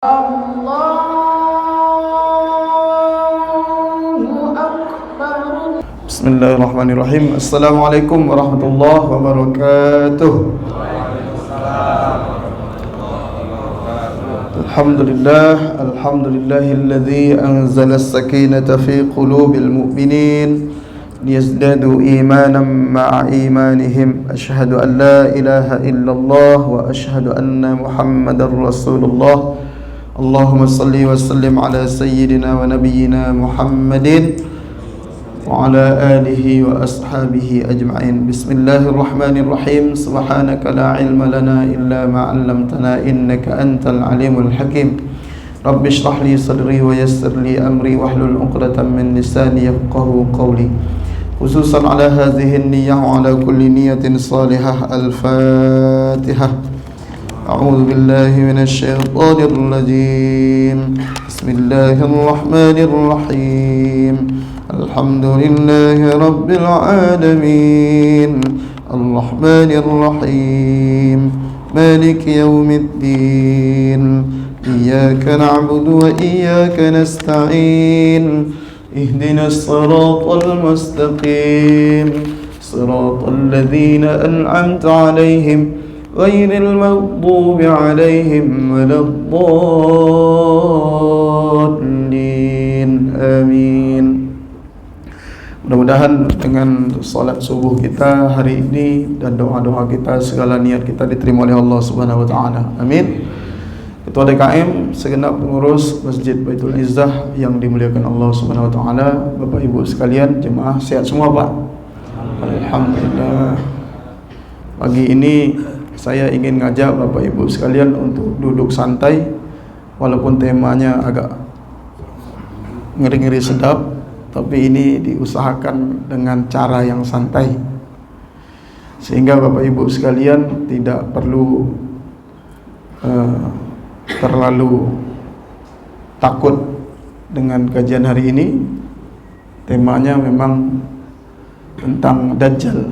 Bismillahirrahmanirrahim. Assalamualaikum warahmatullahi wabarakatuh. Alhamdulillahilladzi anzala as-sakinata fi qulubil mu'minin liyazdadu imanan ma'a imanihim. Asyhadu an la ilaha illallah wa asyhadu anna Muhammadar Rasulullah. Allahumma salli wa sallim ala sayyidina wa nabiyyina Muhammadin wa ala alihi wa ashabihi ajma'in. Bismillahirrahmanirrahim. Subhanaka la ilma lana illa ma 'allamtana innaka antal alimul hakim. Rabbi shrah li sadri wa yassir li amri wahlul 'uqdatam min lisani yafqahu qawli. Khususan ala hadhihi an-niyyah wa ala kulli niyyatin salihah. Al-Fatihah. A'udzu billahi minasy syaithanir rajim. Bismillahirrahmanirrahim. Alhamdulillahi rabbil alamin. Arrahmanir rahim. Maliki yaumiddin. Iyyaka na'budu wa iyyaka nasta'in. Ihdinas siratal mustaqim. Siratal ladzina an'amta 'alaihim ghairil maghdubi 'alaihim waladdallin. Amin. Mudah-mudahan dengan salat subuh kita hari ini dan doa-doa kita, segala niat kita diterima oleh Allah Subhanahu wa taala. Amin. Ketua DKM, segenap pengurus Masjid Baitul Izzah yang dimuliakan Allah Subhanahu wa taala, Bapak Ibu sekalian, jemaah sehat semua, Pak? Alhamdulillah. Pagi ini saya ingin ngajak Bapak Ibu sekalian untuk duduk santai, walaupun temanya agak ngeri-ngeri sedap, tapi ini diusahakan dengan cara yang santai, sehingga Bapak Ibu sekalian tidak perlu terlalu takut dengan kajian hari ini. Temanya memang tentang Dajjal,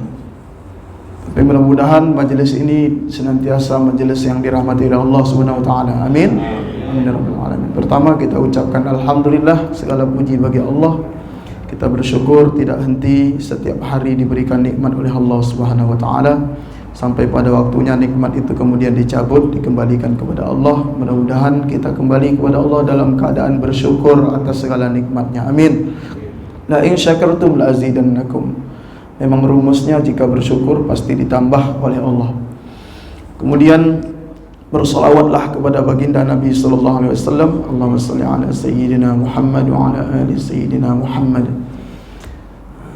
tapi mudah-mudahan majelis ini senantiasa majelis yang dirahmati oleh Allah Subhanahu wa taala. Amin. Amin ya rabbal alamin. Pertama kita ucapkan alhamdulillah, segala puji bagi Allah. Kita bersyukur tidak henti, setiap hari diberikan nikmat oleh Allah Subhanahu wa taala, sampai pada waktunya nikmat itu kemudian dicabut, dikembalikan kepada Allah. Mudah-mudahan kita kembali kepada Allah dalam keadaan bersyukur atas segala nikmatnya. Amin. La in syakartum la azidannakum. Memang rumusnya jika bersyukur pasti ditambah oleh Allah. Kemudian bersalawatlah kepada baginda Nabi sallallahu alaihi wasallam. Allahumma shalli ala sayyidina Muhammad wa ala ali sayyidina Muhammad.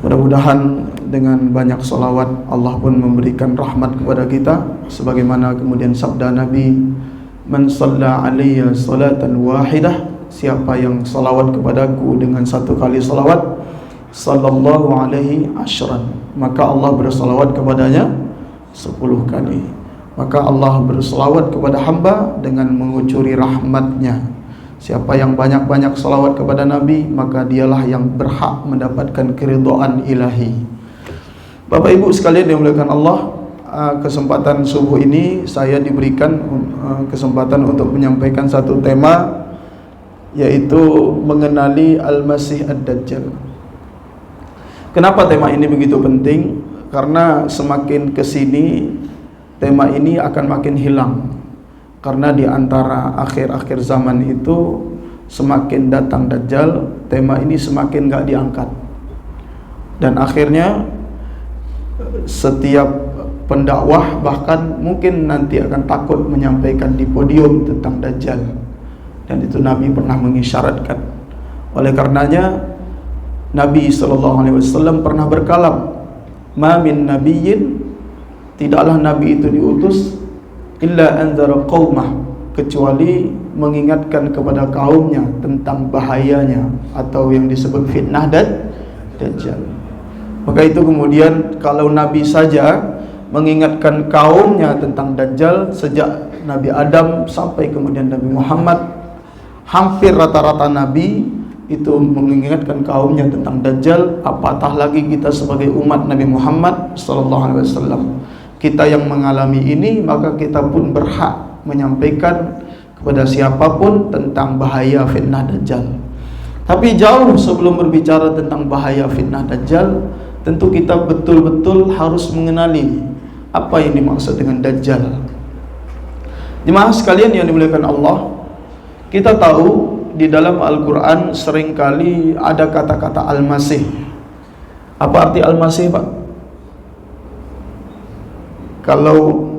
Mudah-mudahan dengan banyak salawat Allah pun memberikan rahmat kepada kita, sebagaimana kemudian sabda Nabi, man shalla alayya salatan wahidah, siapa yang salawat kepadaku dengan satu kali salawat, sallallahu alaihi asyran, maka Allah bersalawat kepadanya 10 kali. Maka Allah bersalawat kepada hamba dengan mengucuri rahmatnya. Siapa yang banyak-banyak salawat kepada Nabi, maka dialah yang berhak mendapatkan keridhaan ilahi. Bapak Ibu sekalian yang dimuliakan Allah, kesempatan subuh ini saya diberikan kesempatan untuk menyampaikan satu tema, yaitu mengenali Al-Masih Ad-Dajjal. Kenapa tema ini begitu penting? Karena semakin kesini tema ini akan makin hilang, karena di antara akhir-akhir zaman itu semakin datang Dajjal, tema ini semakin gak diangkat, dan akhirnya setiap pendakwah bahkan mungkin nanti akan takut menyampaikan di podium tentang Dajjal, dan itu Nabi pernah mengisyaratkan. Oleh karenanya Nabi SAW pernah berkalam, ma min nabiyyin, tidaklah Nabi itu diutus illa anzara qaumah, kecuali mengingatkan kepada kaumnya tentang bahayanya atau yang disebut fitnah dan Dajjal. Maka itu kemudian kalau Nabi saja mengingatkan kaumnya tentang Dajjal sejak Nabi Adam sampai kemudian Nabi Muhammad, hampir rata-rata Nabi itu mengingatkan kaumnya tentang Dajjal, apatah lagi kita sebagai umat Nabi Muhammad sallallahu alaihi wasallam. Kita yang mengalami ini, maka kita pun berhak menyampaikan kepada siapapun tentang bahaya fitnah Dajjal. Tapi jauh sebelum berbicara tentang bahaya fitnah Dajjal, tentu kita betul-betul harus mengenali apa yang dimaksud dengan Dajjal. Jemaah sekalian yang dimuliakan Allah, kita tahu di dalam Al-Quran seringkali ada kata-kata Al-Masih. Apa arti Al-Masih, Pak? Kalau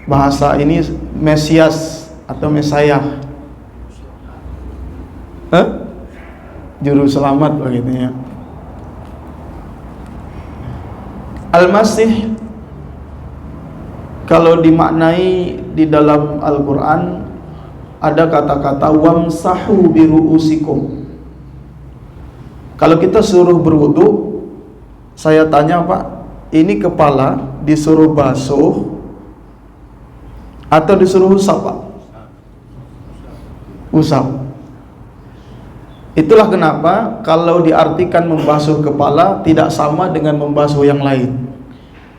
bahasa ini Mesias atau Mesayah, juru selamat begitu ya. Al-Masih kalau dimaknai di dalam Al-Quran ada kata-kata wamsahu biru'usikum. Kalau kita suruh berwudu, saya tanya, Pak, ini kepala disuruh basuh atau disuruh usap, Pak? Usap. Itulah kenapa kalau diartikan membasuh kepala tidak sama dengan membasuh yang lain.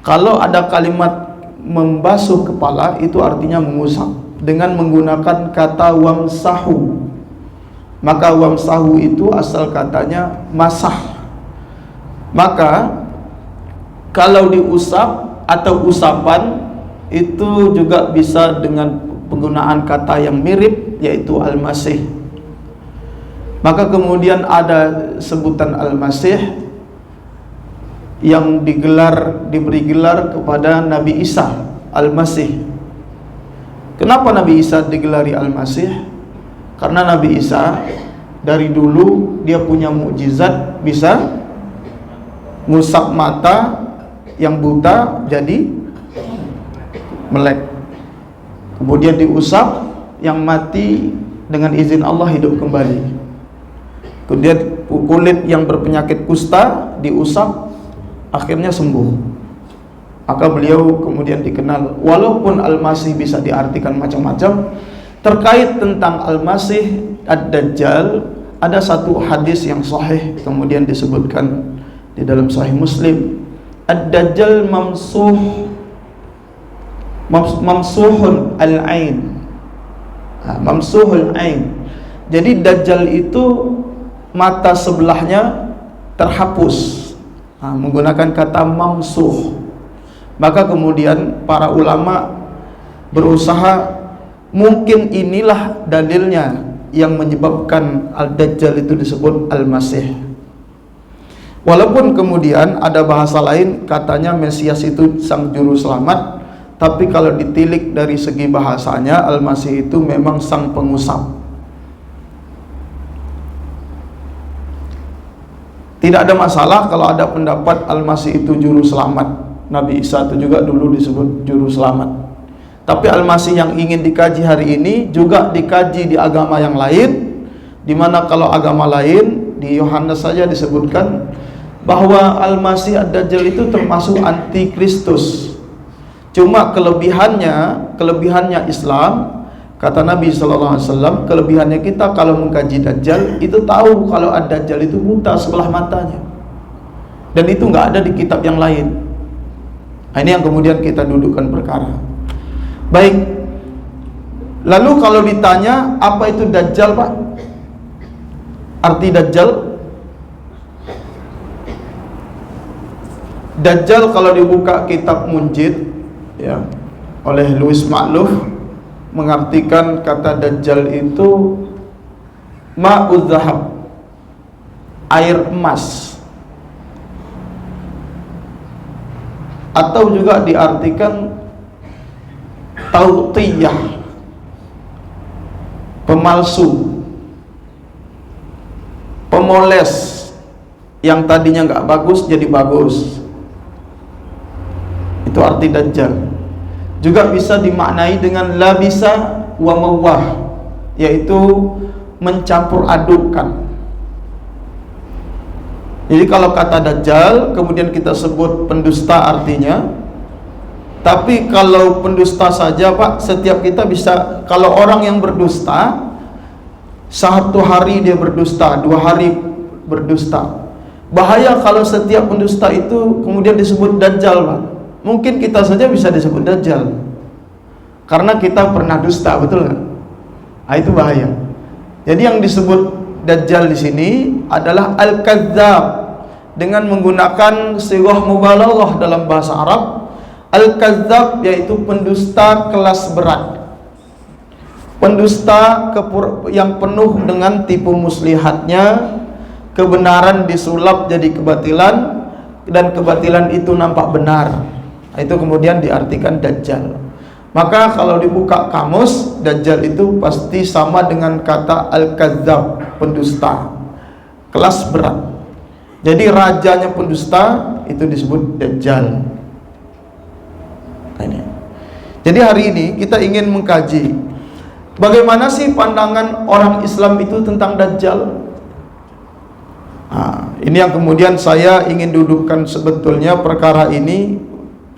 Kalau ada kalimat membasuh kepala, itu artinya mengusap dengan menggunakan kata wamsahu. Maka wamsahu itu asal katanya masah. Maka kalau diusap atau usapan itu juga bisa dengan penggunaan kata yang mirip, yaitu Al-Masih. Maka kemudian ada sebutan Al-Masih yang diberi gelar kepada Nabi Isa Al-Masih. Kenapa Nabi Isa digelari Al-Masih? Karena Nabi Isa dari dulu dia punya mukjizat, bisa ngusap mata yang buta jadi melek. Kemudian diusap yang mati dengan izin Allah hidup kembali. Kemudian kulit yang berpenyakit kusta diusap, akhirnya sembuh. Maka beliau kemudian dikenal. Walaupun Al-Masih bisa diartikan macam-macam, terkait tentang Al-Masih Ad-Dajjal ada satu hadis yang sahih kemudian disebutkan di dalam Sahih Muslim. Ad-Dajjal mamsuhun al-ain. Mamsuhul ain. Jadi Dajjal itu mata sebelahnya terhapus, menggunakan kata mamsuh. Maka kemudian para ulama berusaha, mungkin inilah dalilnya yang menyebabkan Al-Dajjal itu disebut Al-Masih. Walaupun kemudian ada bahasa lain katanya Mesias itu sang juru selamat, tapi kalau ditilik dari segi bahasanya, Al-Masih itu memang sang pengusap. Tidak ada masalah kalau ada pendapat Al-Masih itu juru selamat. Nabi Isa itu juga dulu disebut juru selamat. Tapi Al-Masih yang ingin dikaji hari ini juga dikaji di agama yang lain, di mana kalau agama lain di Yohanes saja disebutkan bahwa Al-Masih Ad-Dajjal itu termasuk antikristus. Cuma kelebihannya Islam, kata Nabi SAW, kelebihannya kita kalau mengkaji Dajjal itu tahu kalau Ad-Dajjal itu buta sebelah matanya, dan itu nggak ada di kitab yang lain. Nah, ini yang kemudian kita dudukkan perkara. Baik, lalu kalau ditanya apa itu Dajjal, Pak? Arti Dajjal? Dajjal kalau dibuka kitab Munjid ya, oleh Louis Ma'luf, mengartikan kata Dajjal itu ma'udz zahab, air emas, atau juga diartikan tautiyah, pemalsu, pemoles, yang tadinya nggak bagus jadi bagus. Itu arti Dajjal. Juga bisa dimaknai dengan labisa wa mawah, yaitu mencampur adukkan. Jadi kalau kata Dajjal kemudian kita sebut pendusta artinya. Tapi kalau pendusta saja, Pak, setiap kita bisa, kalau orang yang berdusta, satu hari dia berdusta, 2 hari berdusta. Bahaya kalau setiap pendusta itu kemudian disebut Dajjal, Pak. Mungkin kita saja bisa disebut Dajjal karena kita pernah dusta, betul kan? Itu bahaya. Jadi yang disebut Dajjal di sini adalah Al-Kadzdzab, dengan menggunakan sirah mubalaghah dalam bahasa Arab. Al-Kadzdzab yaitu pendusta kelas berat, pendusta yang penuh dengan tipu muslihatnya, kebenaran disulap jadi kebatilan, dan kebatilan itu nampak benar. Itu kemudian diartikan Dajjal. Maka kalau dibuka kamus, Dajjal itu pasti sama dengan kata Al-Kadzdzab, pendusta kelas berat. Jadi rajanya pendusta itu disebut Dajjal. Ini. Jadi hari ini kita ingin mengkaji bagaimana sih pandangan orang Islam itu tentang Dajjal. Ini yang kemudian saya ingin dudukkan. Sebetulnya perkara ini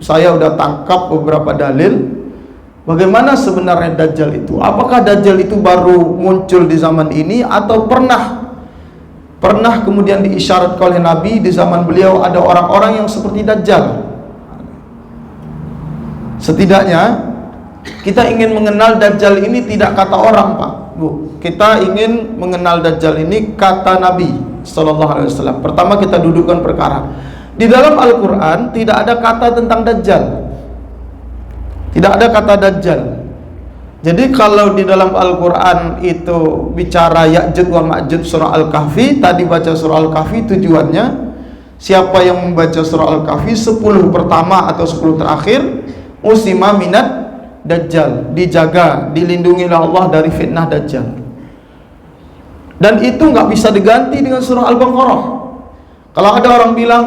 saya udah tangkap beberapa dalil. Bagaimana sebenarnya Dajjal itu? Apakah Dajjal itu baru muncul di zaman ini atau pernah kemudian diisyaratkan oleh Nabi di zaman beliau ada orang-orang yang seperti Dajjal? Setidaknya kita ingin mengenal Dajjal ini tidak kata orang, Pak, Bu. Kita ingin mengenal Dajjal ini kata Nabi sallallahu alaihi wasallam. Pertama kita dudukkan perkara. Di dalam Al-Qur'an tidak ada kata tentang Dajjal. Tidak ada kata Dajjal. Jadi kalau di dalam Al-Quran itu bicara Ya'juj wa Ma'juj surah Al-Kahfi, tadi baca surah Al-Kahfi, tujuannya siapa yang membaca surah Al-Kahfi 10 pertama atau 10 terakhir, usima minat Dajjal, dijaga, dilindungi oleh Allah dari fitnah Dajjal. Dan itu nggak bisa diganti dengan surah Al-Baqarah. Kalau ada orang bilang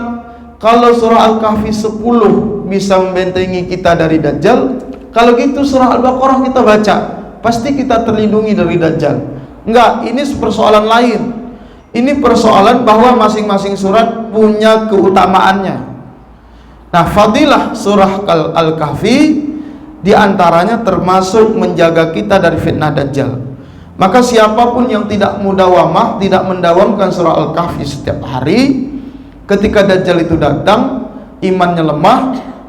kalau surah Al-Kahfi 10 bisa membentengi kita dari Dajjal, kalau gitu surah Al-Baqarah kita baca, pasti kita terlindungi dari Dajjal. Enggak, ini persoalan lain. Ini persoalan bahwa masing-masing surat punya keutamaannya. Nah, fadilah surah Al-Kahfi diantaranya termasuk menjaga kita dari fitnah Dajjal. Maka siapapun yang tidak mudawamah, tidak mendawamkan surah Al-Kahfi setiap hari, ketika Dajjal itu datang, imannya lemah,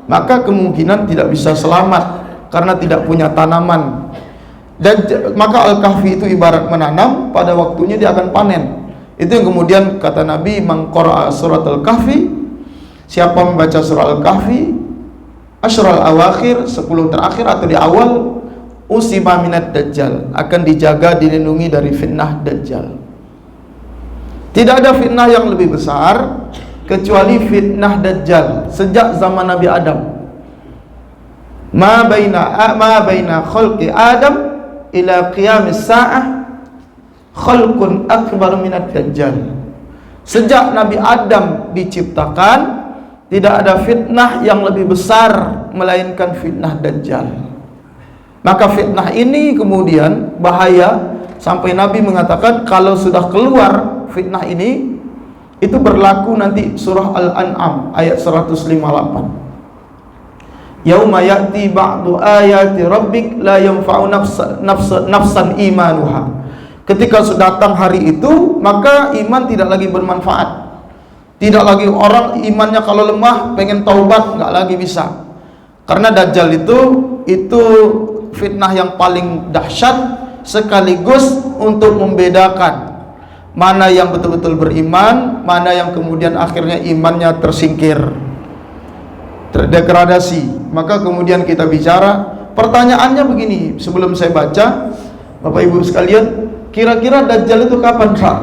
maka kemungkinan tidak bisa selamat karena tidak punya tanaman. Dan maka Al-Kahfi itu ibarat menanam, pada waktunya dia akan panen. Itu yang kemudian kata Nabi, man qara'a surat Al-Kahfi, siapa membaca surah Al-Kahfi asyral awakhir, 10 terakhir atau di awal, usima minat Dajjal, akan dijaga, dilindungi dari fitnah Dajjal. Tidak ada fitnah yang lebih besar kecuali fitnah Dajjal sejak zaman Nabi Adam. Ma baina khalqi Adam ila qiyamis sa'ah khalqun akbar minad Dajjal. Sejak Nabi Adam diciptakan, tidak ada fitnah yang lebih besar melainkan fitnah Dajjal. Maka fitnah ini kemudian bahaya sampai Nabi mengatakan kalau sudah keluar fitnah ini, itu berlaku nanti surah Al-An'am ayat 158. Yauma ya'ti ba'du ayati rabbik la yanfa'u nafsan imanuha. Ketika sudah datang hari itu, maka iman tidak lagi bermanfaat. Tidak lagi orang imannya kalau lemah pengen taubat nggak lagi bisa. Karena Dajjal itu fitnah yang paling dahsyat, sekaligus untuk membedakan mana yang betul-betul beriman, mana yang kemudian akhirnya imannya tersingkir, terdegradasi. Maka kemudian kita bicara, pertanyaannya begini, sebelum saya baca, Bapak Ibu sekalian, kira-kira Dajjal itu kapan, Pak?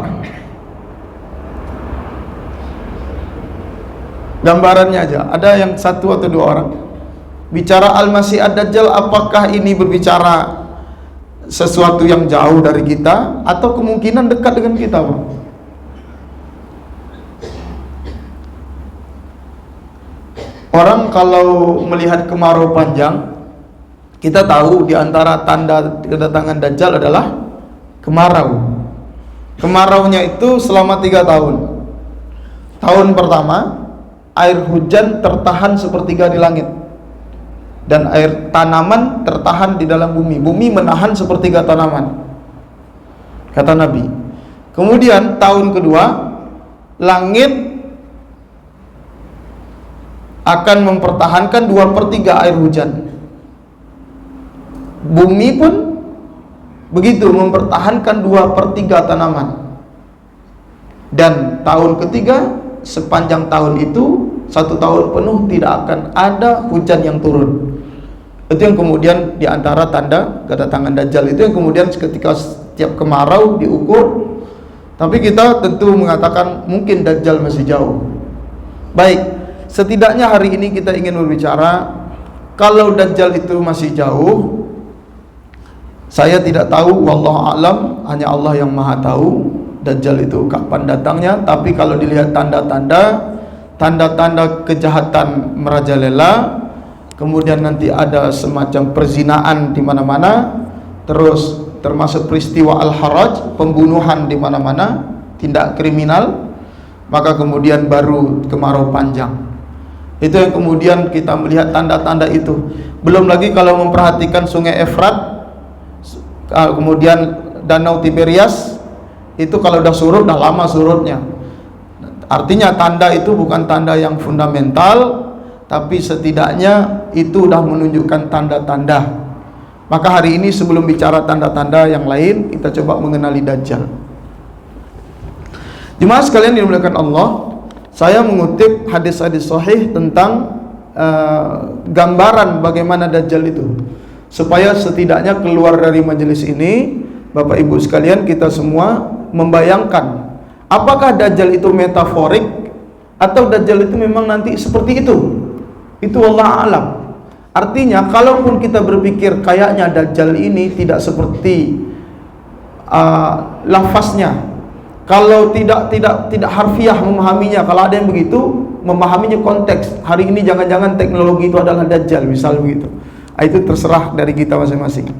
Gambarannya aja, ada yang satu atau dua orang bicara Al-Masih Ad-Dajjal. Apakah ini berbicara sesuatu yang jauh dari kita atau kemungkinan dekat dengan kita, Pak? Orang kalau melihat kemarau panjang, kita tahu di antara tanda kedatangan Dajjal adalah kemarau. Kemaraunya itu selama 3 tahun. Tahun pertama, air hujan tertahan sepertiga di langit, dan air tanaman tertahan di dalam bumi. Bumi menahan sepertiga tanaman, kata Nabi. Kemudian tahun kedua, langit akan mempertahankan 2/3 air hujan. Bumi pun begitu mempertahankan 2/3 tanaman. Dan tahun ketiga, sepanjang tahun itu, 1 tahun penuh tidak akan ada hujan yang turun. Itu yang kemudian diantara tanda kedatangan Dajjal. Itu yang kemudian ketika setiap kemarau diukur. Tapi kita tentu mengatakan mungkin Dajjal masih jauh. Baik, setidaknya hari ini kita ingin berbicara, kalau Dajjal itu masih jauh, saya tidak tahu, wallahu alam, hanya Allah yang maha tahu Dajjal itu kapan datangnya. Tapi kalau dilihat tanda-tanda kejahatan merajalela, kemudian nanti ada semacam perzinaan di mana-mana, terus termasuk peristiwa al-haraj, pembunuhan di mana-mana, tindak kriminal, maka kemudian baru kemarau panjang. Itu yang kemudian kita melihat tanda-tanda itu. Belum lagi kalau memperhatikan Sungai Efrat, kemudian Danau Tiberias, itu kalau udah surut, udah lama surutnya. Artinya tanda itu bukan tanda yang fundamental, tapi setidaknya itu sudah menunjukkan tanda-tanda. Maka hari ini sebelum bicara tanda-tanda yang lain, kita coba mengenali Dajjal. Jemaah sekalian dimuliakan Allah, saya mengutip hadis-hadis sahih tentang gambaran bagaimana Dajjal itu, supaya setidaknya keluar dari majelis ini, Bapak Ibu sekalian, kita semua membayangkan apakah Dajjal itu metaforik atau Dajjal itu memang nanti seperti itu. Itu Allah alam. Artinya kalaupun kita berpikir kayaknya Dajjal ini tidak seperti lafaznya, kalau tidak harfiah memahaminya, kalau ada yang begitu memahaminya konteks, hari ini jangan-jangan teknologi itu adalah Dajjal, misal begitu. Itu terserah dari kita masing-masing.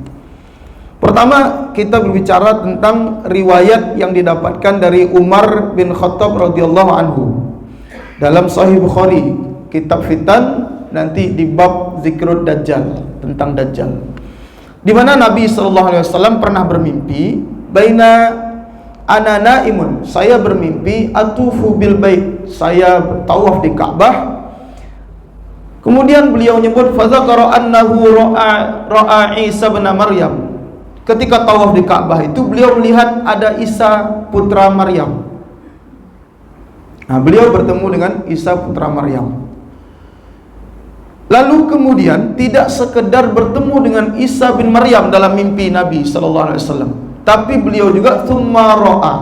Pertama, kita berbicara tentang riwayat yang didapatkan dari Umar bin Khattab radhiyallahu anhu dalam Sahih Bukhari, kitab Fitan, nanti di bab zikrul Dajjal, tentang Dajjal, di mana Nabi SAW pernah bermimpi, baina ana naimun, saya bermimpi, atufu bil bait, saya tawaf di Ka'bah. Kemudian beliau menyebut fadzakara annahu ra'a Isa bin Maryam. Ketika tawaf di Ka'bah itu beliau melihat ada Isa putra Maryam. Nah, beliau bertemu dengan Isa putra Maryam. Lalu kemudian tidak sekedar bertemu dengan Isa bin Maryam dalam mimpi Nabi SAW, tapi beliau juga tsumma ra'a,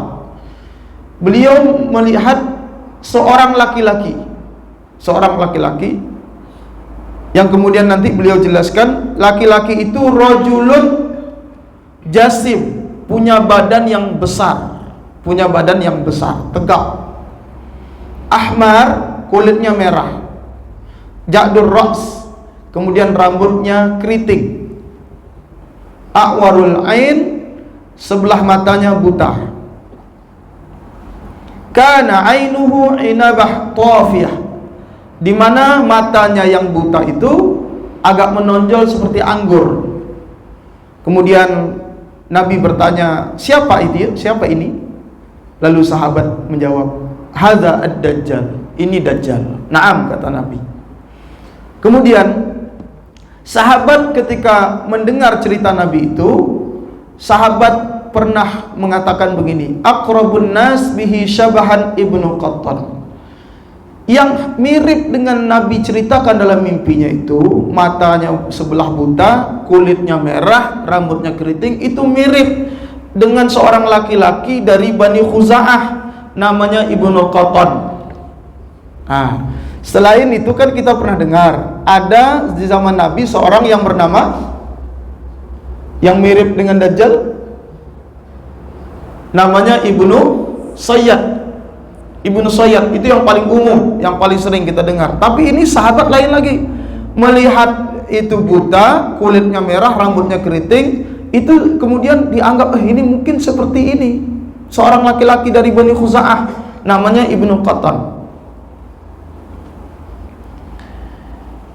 beliau melihat seorang laki-laki yang kemudian nanti beliau jelaskan, laki-laki itu rajulun jasim, punya badan yang besar, tegap, ahmar, kulitnya merah, ja'dur ra's, kemudian rambutnya keriting, a'warul ain, sebelah matanya buta, kana ainuhu inabah tafiyah, di mana matanya yang buta itu agak menonjol seperti anggur. Kemudian Nabi bertanya, siapa ini? Lalu sahabat menjawab, hadza ad-dajjal, ini Dajjal. Naam, kata Nabi. Kemudian sahabat ketika mendengar cerita Nabi itu, sahabat pernah mengatakan begini, aqrabun nas bihi syabahan ibnu Qattan. Yang mirip dengan Nabi ceritakan dalam mimpinya itu, matanya sebelah buta, kulitnya merah, rambutnya keriting, itu mirip dengan seorang laki-laki dari Bani Khuza'ah, namanya Ibnu Qattan. Nah, selain itu kan kita pernah dengar ada di zaman Nabi seorang yang bernama, yang mirip dengan Dajjal, namanya Ibnu Sayyad. Ibnu Sayyad itu yang paling umum, yang paling sering kita dengar. Tapi ini sahabat lain lagi, melihat itu buta, kulitnya merah, rambutnya keriting, itu kemudian dianggap ini mungkin seperti ini, seorang laki-laki dari Bani Khuza'ah, namanya Ibnu Qattan.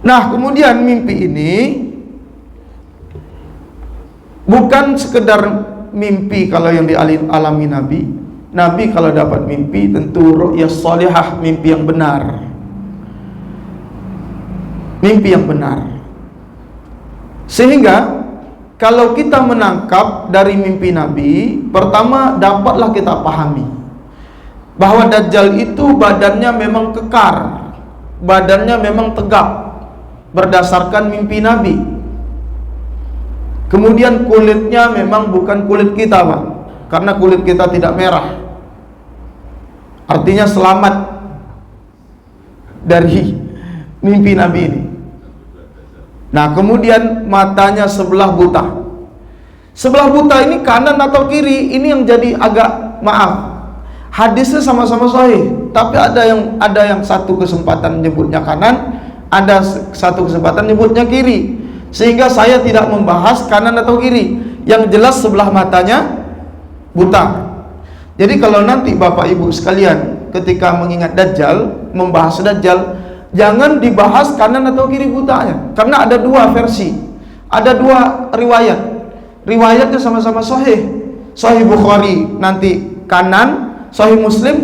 Nah, kemudian mimpi ini bukan sekedar mimpi kalau yang dialami Nabi. Nabi kalau dapat mimpi tentu ru'yah salihah, mimpi yang benar. Mimpi yang benar. Sehingga kalau kita menangkap dari mimpi Nabi, pertama dapatlah kita pahami bahwa Dajjal itu badannya memang kekar, badannya memang tegap berdasarkan mimpi Nabi. Kemudian kulitnya memang bukan kulit kita, Pak, karena kulit kita tidak merah, artinya selamat dari mimpi Nabi ini. Nah, kemudian matanya sebelah buta. Sebelah buta ini kanan atau kiri, ini yang jadi agak, maaf, hadisnya sama-sama sahih, tapi ada yang satu kesempatan nyebutnya kanan, ada satu kesempatan nyebutnya kiri, sehingga saya tidak membahas kanan atau kiri. Yang jelas sebelah matanya buta. Jadi kalau nanti Bapak Ibu sekalian ketika mengingat Dajjal, membahas Dajjal, jangan dibahas kanan atau kiri butanya, karena ada dua versi, ada dua riwayat. Riwayatnya sama-sama sahih. Sahih Bukhari nanti kanan, Sahih Muslim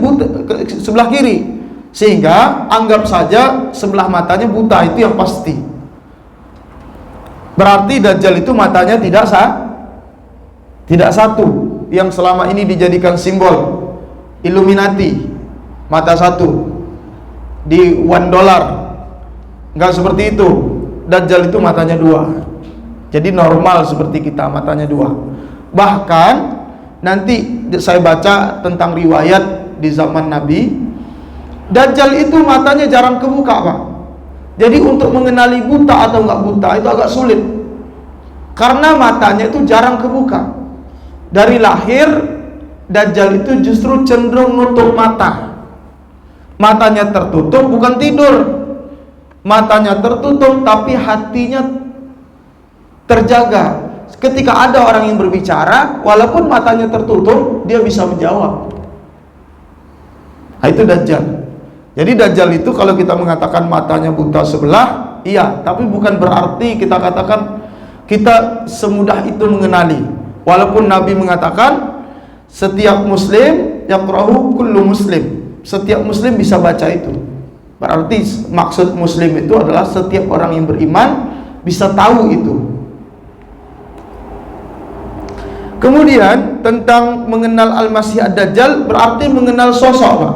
sebelah kiri, sehingga anggap saja sebelah matanya buta, itu yang pasti. Berarti Dajjal itu matanya tidak satu, yang selama ini dijadikan simbol Illuminati, mata satu di $1. Enggak seperti itu. Dajjal itu matanya dua. Jadi normal seperti kita, matanya dua. Bahkan nanti saya baca tentang riwayat di zaman Nabi, Dajjal itu matanya jarang kebuka, Pak. Jadi untuk mengenali buta atau enggak buta itu agak sulit, karena matanya itu jarang kebuka. Dari lahir Dajjal itu justru cenderung nutup mata. Matanya tertutup, bukan tidur. Matanya tertutup tapi hatinya terjaga. Ketika ada orang yang berbicara, walaupun matanya tertutup, dia bisa menjawab. Nah, itu Dajjal. Jadi Dajjal itu kalau kita mengatakan matanya buta sebelah, iya, tapi bukan berarti kita katakan kita semudah itu mengenali. Walaupun Nabi mengatakan setiap muslim yaqra'u kullu muslim, setiap muslim bisa baca itu. Berarti maksud muslim itu adalah setiap orang yang beriman bisa tahu itu. Kemudian tentang mengenal Al-Masih Ad-Dajjal berarti mengenal sosok, Pak,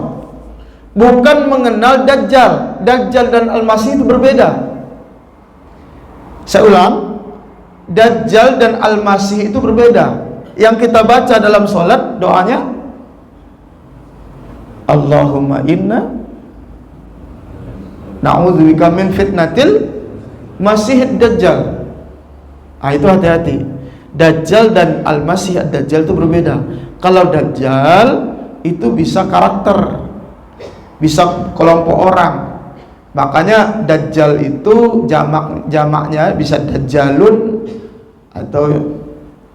bukan mengenal Dajjal. Dajjal dan Al-Masih itu berbeda. Saya ulang, Dajjal dan Al-Masih itu berbeda. Yang kita baca dalam sholat doanya, Allahumma inna na'udzubika min fitnatil Masih Dajjal. Ah, itu hati-hati. Dajjal dan Al-Masih Ad-Dajjal itu berbeda. Kalau Dajjal itu bisa karakter, bisa kelompok orang. Makanya Dajjal itu jamaknya bisa Dajjalun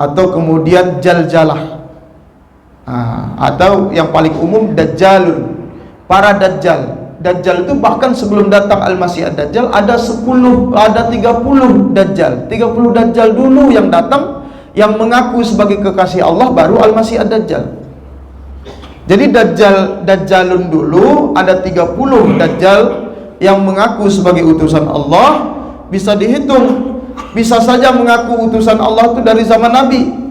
atau kemudian Jaljalah. Atau yang paling umum Dajjalun. Para Dajjal. Dajjal itu bahkan sebelum datang Al-Masih Ad-Dajjal ada 30 Dajjal. 30 Dajjal dulu yang datang, yang mengaku sebagai kekasih Allah, baru Al-Masih Ad-Dajjal. Jadi Dajjalun dulu ada 30 Dajjal yang mengaku sebagai utusan Allah. Bisa dihitung, bisa saja mengaku utusan Allah itu dari zaman Nabi,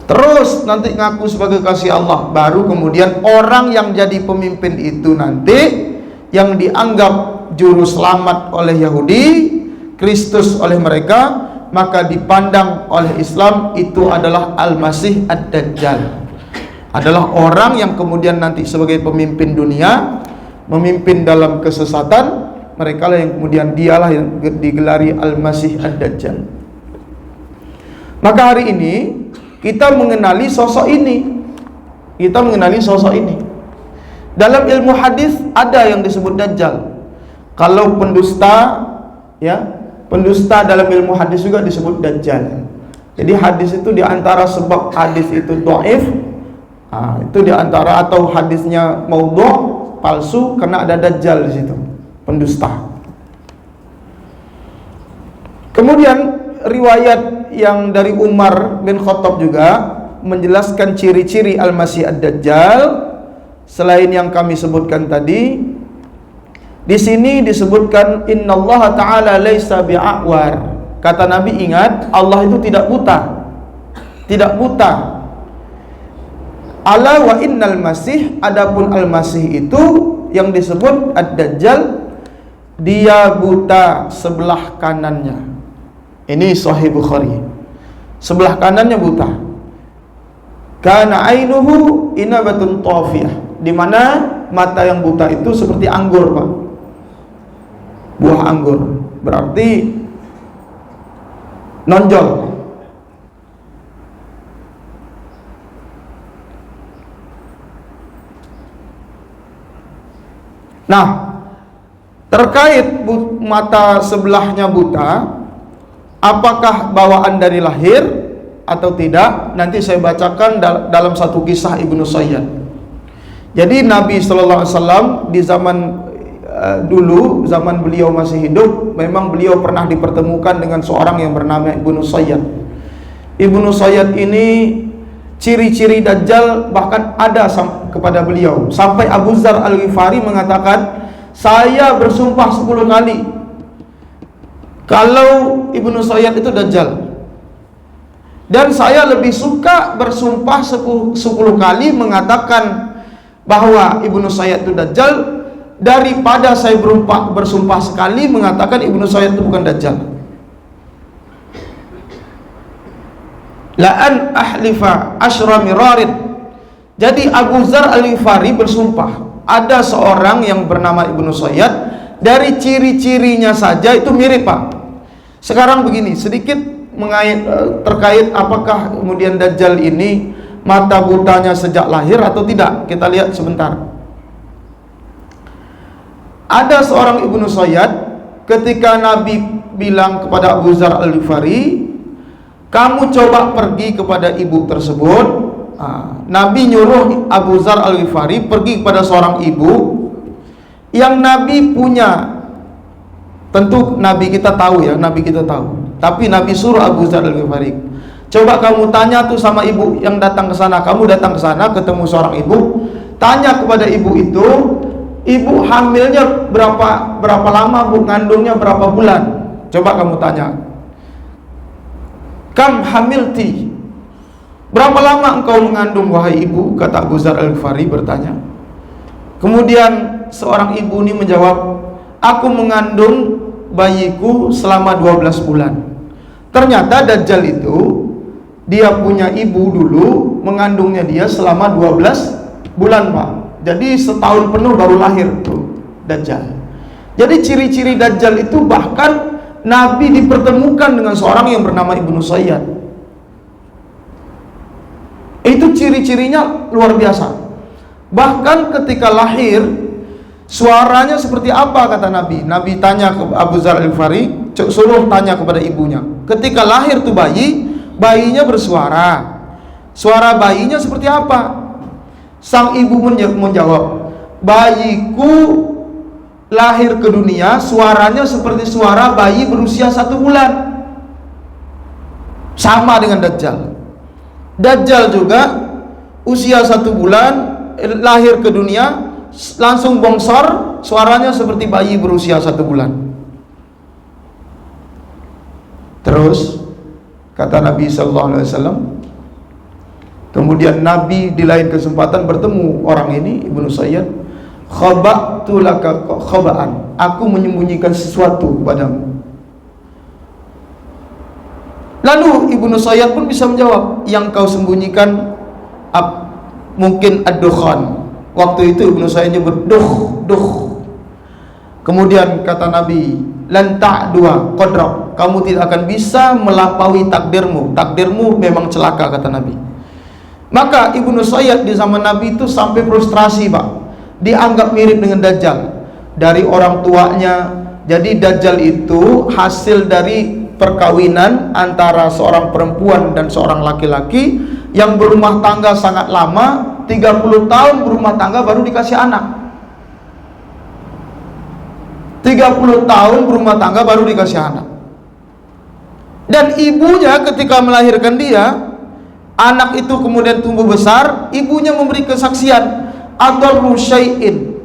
terus nanti ngaku sebagai kasih Allah, baru kemudian orang yang jadi pemimpin itu nanti yang dianggap juru selamat oleh Yahudi, Kristus oleh mereka, maka dipandang oleh Islam itu adalah Al-Masih Ad-Dajjal, adalah orang yang kemudian nanti sebagai pemimpin dunia, memimpin dalam kesesatan. Mereka lah yang kemudian dialah yang digelari Al-Masih Ad-Dajjal. Maka hari ini kita mengenali sosok ini. Kita mengenali sosok ini. Dalam ilmu hadis ada yang disebut Dajjal. Kalau pendusta, ya, pendusta dalam ilmu hadis juga disebut Dajjal. Jadi hadis itu diantara sebab hadis itu dhaif, itu diantara, atau hadisnya maudhu', palsu, karena ada Dajjal di situ, pendusta. Kemudian riwayat yang dari Umar bin Khattab juga menjelaskan ciri-ciri Al-Masih Ad-Dajjal selain yang kami sebutkan tadi. Di sini disebutkan innallaha ta'ala laisa bi'awar. Kata Nabi, ingat, Allah itu tidak buta. Tidak buta. Ala wa innal masih, adapun al-masih itu yang disebut ad-dajjal, dia buta sebelah kanannya. Ini Sahih Bukhari. Sebelah kanannya buta. Kana ainuhu inabatun tafiyah, di mana mata yang buta itu seperti anggur, Pak. Buah anggur. Berarti nonjol. Nah, terkait mata sebelahnya buta, apakah bawaan dari lahir atau tidak? Nanti saya bacakan dalam satu kisah Ibnu Sayyad. Jadi Nabi SAW di zaman dulu, zaman beliau masih hidup, memang beliau pernah dipertemukan dengan seorang yang bernama Ibnu Sayyad. Ibnu Sayyad ini ciri-ciri Dajjal bahkan ada kepada beliau, sampai Abu Dzar Al-Ghifari mengatakan, saya bersumpah 10 kali kalau Ibnu Sayyad itu Dajjal, dan saya lebih suka bersumpah 10 kali mengatakan bahwa Ibnu Sayyad itu Dajjal daripada saya bersumpah sekali mengatakan Ibnu Sayyad itu bukan Dajjal. La'an ahlifa asyra mirarid. Jadi Abu Dzar Al-Ghifari bersumpah, ada seorang yang bernama Ibnu Sayyad, dari ciri-cirinya saja itu mirip, Pak. Sekarang begini, sedikit terkait apakah kemudian Dajjal ini mata butanya sejak lahir atau tidak. Kita lihat sebentar. Ada seorang Ibnu Sayyad, ketika Nabi bilang kepada Abu Dzar Al-Ghifari, kamu coba pergi kepada ibu tersebut. Nabi nyuruh Abu Dzar Al-Ghifari pergi kepada seorang ibu yang Nabi punya. Tentu Nabi kita tahu ya, Nabi kita tahu. Tapi Nabi suruh Abu Dzar Al-Ghifari, coba kamu tanya tuh sama ibu yang datang ke sana. Kamu datang ke sana, ketemu seorang ibu, tanya kepada ibu itu, ibu hamilnya berapa lama, bu, ngandungnya berapa bulan. Coba kamu tanya, kam hamilti, berapa lama engkau mengandung wahai ibu? Kata Abu Dzar Al-Ghifari bertanya. Kemudian seorang ibu ini menjawab, aku mengandung bayiku selama 12 bulan. Ternyata Dajjal itu dia punya ibu dulu, mengandungnya dia selama 12 bulan, Pak. Jadi setahun penuh baru lahir tuh Dajjal. Jadi ciri-ciri Dajjal itu bahkan Nabi dipertemukan dengan seorang yang bernama Ibnu Sayyad. Itu ciri-cirinya luar biasa. Bahkan ketika lahir, suaranya seperti apa kata Nabi? Nabi tanya ke Abu Dzar Al-Ghifari, suruh tanya kepada ibunya. Ketika lahir tuh bayinya bersuara. Suara bayinya seperti apa? Sang ibu menjawab, bayiku lahir ke dunia, suaranya seperti suara bayi berusia 1 bulan. Sama dengan Dajjal. Dajjal juga usia 1 bulan, lahir ke dunia, langsung bongsor, suaranya seperti bayi berusia 1 bulan. Terus kata Nabi SAW, kemudian Nabi di lain kesempatan bertemu orang ini, Ibnu Sayyad. Khaba'tu laka khaba'an, aku menyembunyikan sesuatu padamu. Lalu Ibnu Sayyad pun bisa menjawab, yang kau sembunyikan mungkin ad-dukhan. Waktu itu Ibnu Sayyad nyebut duh. Kemudian kata Nabi, lan ta'dua qadrak, kamu tidak akan bisa melampaui takdirmu. Takdirmu memang celaka, kata Nabi. Maka Ibnu Sayyad di zaman Nabi itu sampai frustrasi, Pak. Dianggap mirip dengan Dajjal dari orang tuanya. Jadi Dajjal itu hasil dari perkawinan antara seorang perempuan dan seorang laki-laki yang berumah tangga sangat lama, 30 tahun berumah tangga baru dikasih anak. 30 tahun berumah tangga baru dikasih anak. Dan ibunya ketika melahirkan dia, anak itu kemudian tumbuh besar, ibunya memberi kesaksian, adarru syai'in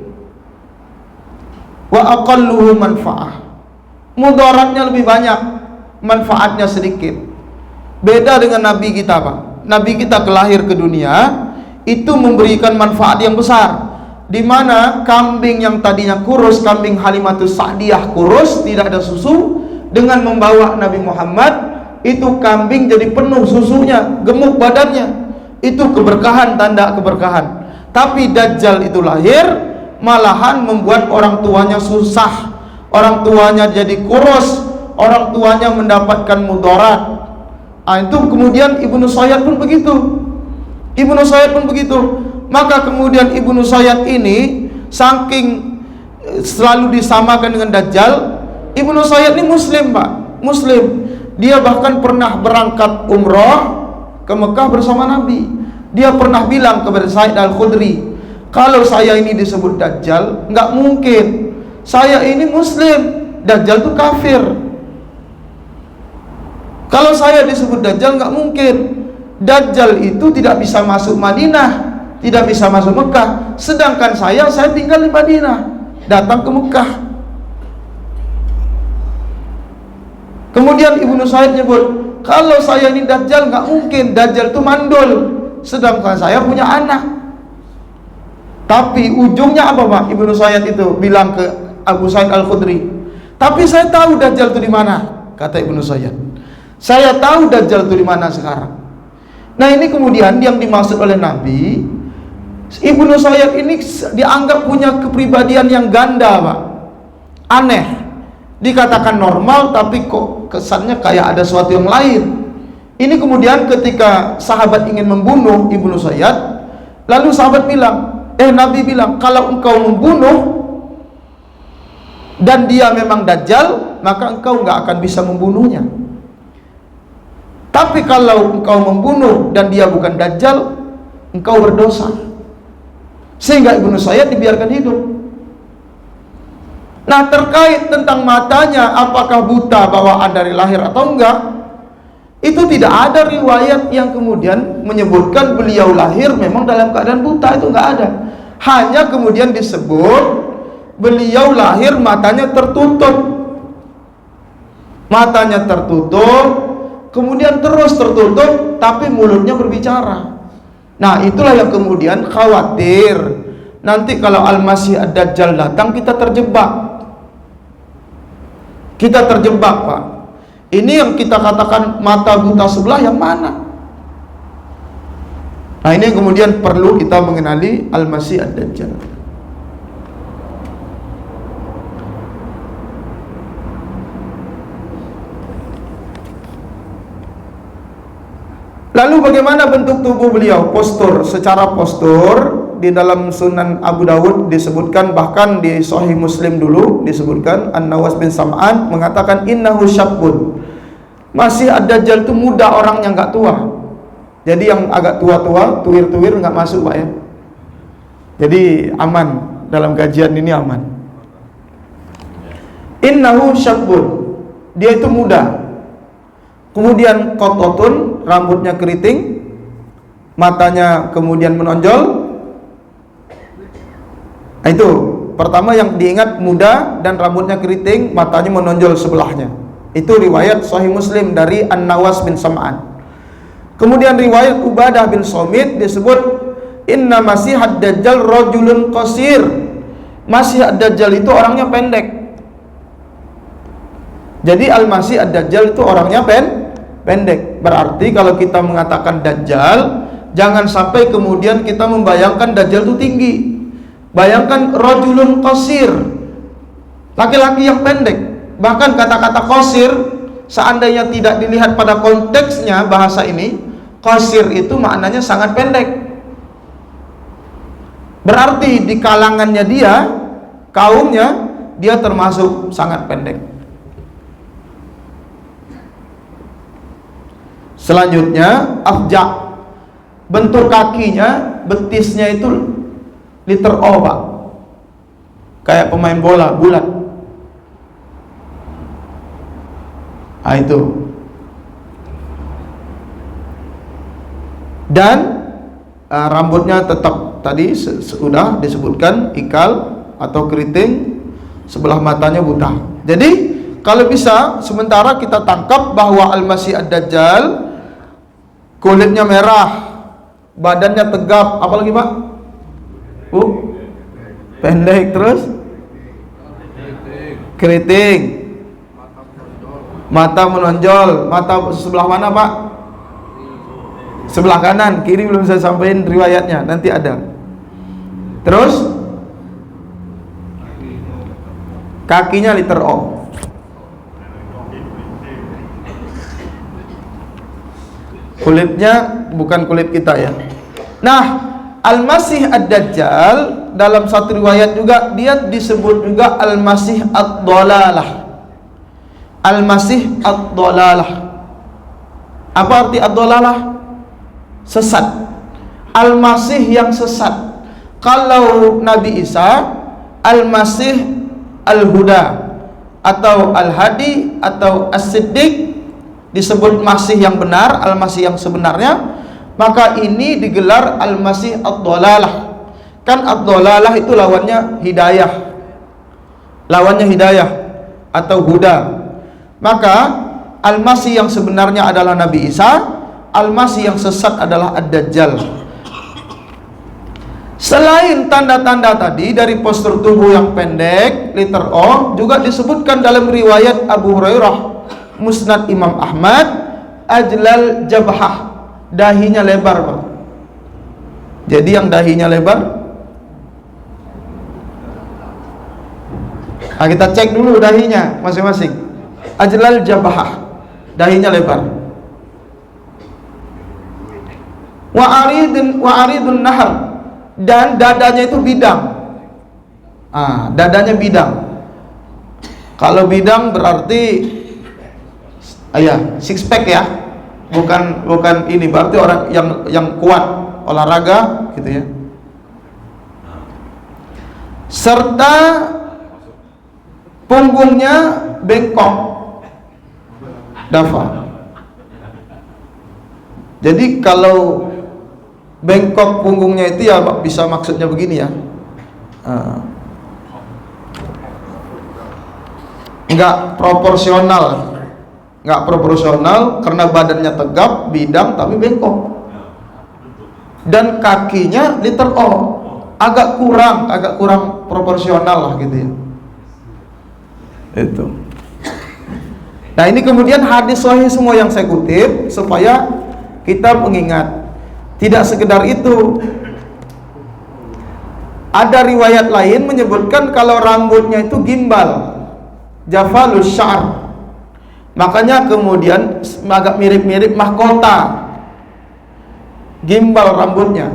wa aqalluhu manfa'ah. Mudaratnya lebih banyak, manfaatnya sedikit. Beda dengan Nabi kita, Pak. Nabi kita kelahir ke dunia itu memberikan manfaat yang besar, di mana kambing yang tadinya kurus, kambing Halimatus Sa'diyah kurus, tidak ada susu, dengan membawa Nabi Muhammad, itu kambing jadi penuh susunya, gemuk badannya. Itu keberkahan, tanda keberkahan. Tapi Dajjal itu lahir, malahan membuat orang tuanya susah, orang tuanya jadi kurus, orang tuanya mendapatkan mudarat. Itu kemudian Ibnu Sayyad pun begitu. Ibnu Sayyad pun begitu. Maka kemudian Ibnu Sayyad ini saking selalu disamakan dengan Dajjal, Ibnu Sayyad ini Muslim, Pak. Muslim. Dia bahkan pernah berangkat umroh ke Mekah bersama Nabi. Dia pernah bilang kepada Said Al-Khudri, kalau saya ini disebut Dajjal, nggak mungkin. Saya ini Muslim, Dajjal itu kafir. Kalau saya disebut Dajjal, nggak mungkin. Dajjal itu tidak bisa masuk Madinah, tidak bisa masuk Mekah. Sedangkan saya tinggal di Madinah, datang ke Mekah. Kemudian Ibnu Sayyid nyebut, kalau saya ini Dajjal, nggak mungkin. Dajjal itu mandul, sedangkan saya punya anak. Tapi ujungnya apa, Pak? Ibnu Sayyid itu bilang ke Abu Sa'id Al-Khudri, tapi saya tahu Dajjal itu di mana. Kata Ibnu Sayyid, saya tahu Dajjal itu di mana sekarang. Nah, ini kemudian yang dimaksud oleh Nabi, Ibnu Sayyid ini dianggap punya kepribadian yang ganda, Pak. Aneh. Dikatakan normal, tapi kok kesannya kayak ada sesuatu yang lain. Ini kemudian ketika sahabat ingin membunuh Ibnu Sayyid, lalu sahabat bilang, Nabi bilang, kalau engkau membunuh dan dia memang Dajjal, maka engkau nggak akan bisa membunuhnya. Tapi kalau engkau membunuh dan dia bukan Dajjal, engkau berdosa. Sehingga Ibnu Sayyid dibiarkan hidup. Nah, terkait tentang matanya, apakah buta bawaan dari lahir atau enggak, itu tidak ada riwayat yang kemudian menyebutkan beliau lahir memang dalam keadaan buta. Itu enggak ada. Hanya kemudian disebut beliau lahir matanya tertutup. Matanya tertutup, kemudian terus tertutup, tapi mulutnya berbicara. Nah, itulah yang kemudian khawatir nanti kalau Al-Masih Ad-Dajjal datang, kita terjebak. Kita terjebak, Pak. Ini yang kita katakan mata buta sebelah yang mana? Nah, ini yang kemudian perlu kita mengenali Al-Masih Ad-Dajjal. Lalu bagaimana bentuk tubuh beliau? Postur, secara postur di dalam Sunan Abu Dawud disebutkan, bahkan di Sahih Muslim dulu disebutkan, An-Nawas bin Sam'an mengatakan innahu syabbun. Masih Ad-Dajjal itu muda, orangnya nggak tua. Jadi yang agak tua-tua, tuwir-tuwir nggak masuk, Pak, ya. Jadi aman, dalam kajian ini aman. Innahu syabbun, dia itu muda. Kemudian qototun, rambutnya keriting, matanya kemudian menonjol. Nah, itu pertama yang diingat, muda dan rambutnya keriting, matanya menonjol sebelahnya. Itu riwayat Sahih Muslim dari An-Nawas bin Sam'an. Kemudian riwayat Ubadah bin Somit disebut inna Masih Ad-Dajjal rajulun qasir. Masih Ad-Dajjal itu orangnya pendek. Jadi Al-Masih Ad-Dajjal itu orangnya pendek. Berarti kalau kita mengatakan Dajjal, jangan sampai kemudian kita membayangkan Dajjal itu tinggi. Bayangkan rajulun qasir, laki-laki yang pendek. Bahkan kata-kata qasir, seandainya tidak dilihat pada konteksnya bahasa ini, qasir itu maknanya sangat pendek. Berarti di kalangannya dia, kaumnya, dia termasuk sangat pendek. Selanjutnya afja, bentuk kakinya, betisnya itu liter O, Pak, kayak pemain bola, bulat. Nah, itu. Dan rambutnya tetap tadi sudah disebutkan ikal atau keriting, sebelah matanya buta. Jadi kalau bisa sementara kita tangkap bahwa Al-Masih Ad-Dajjal kulitnya merah, badannya tegap, apalagi Pak? Pendek, terus keriting, mata menonjol. Mata sebelah mana Pak? Sebelah kanan, kiri belum saya sampaikan riwayatnya, nanti ada. Terus kakinya liter O. Kulitnya bukan kulit kita ya. Nah, Al-Masih Ad-Dajjal dalam satu riwayat juga dia disebut juga Al-Masih Ad-Dhalalah. Al-Masih Ad-Dhalalah. Apa arti Ad-Dhalalah? Sesat. Al-Masih yang sesat. Kalau Nabi Isa, Al-Masih Al-Huda atau Al-Hadi atau As-Siddiq, disebut Masih yang benar, Al-Masih yang sebenarnya. Maka ini digelar Al-Masih Ad-Dhalalah. Kan Ad-Dhalalah itu lawannya hidayah, lawannya hidayah atau huda. Maka Al-Masih yang sebenarnya adalah Nabi Isa, Al-Masih yang sesat adalah Ad-Dajjal. Selain tanda-tanda tadi dari postur tubuh yang pendek, liter O, juga disebutkan dalam riwayat Abu Hurairah, Musnad Imam Ahmad, Ajlal Jabhah, dahinya lebar Pak. Jadi yang dahinya lebar, nah, kita cek dulu dahinya masing-masing. Ajlal Jabhah, dahinya lebar. Wa aridun nahar, dan dadanya itu bidang. Dadanya bidang. Kalau bidang berarti six pack ya. Bukan ini, berarti orang yang kuat olahraga gitu ya. Serta punggungnya bengkok, dafa. Jadi kalau bengkok punggungnya itu ya bisa maksudnya begini ya, nggak proporsional karena badannya tegap, bidang tapi bengkok. Dan kakinya liter O, agak kurang proporsional lah gitu ya. Itu. Nah, ini kemudian hadis sahih semua yang saya kutip supaya kita mengingat. Tidak sekedar itu, ada riwayat lain menyebutkan kalau rambutnya itu gimbal, jafalus syar. Makanya kemudian agak mirip-mirip mahkota, gimbal rambutnya.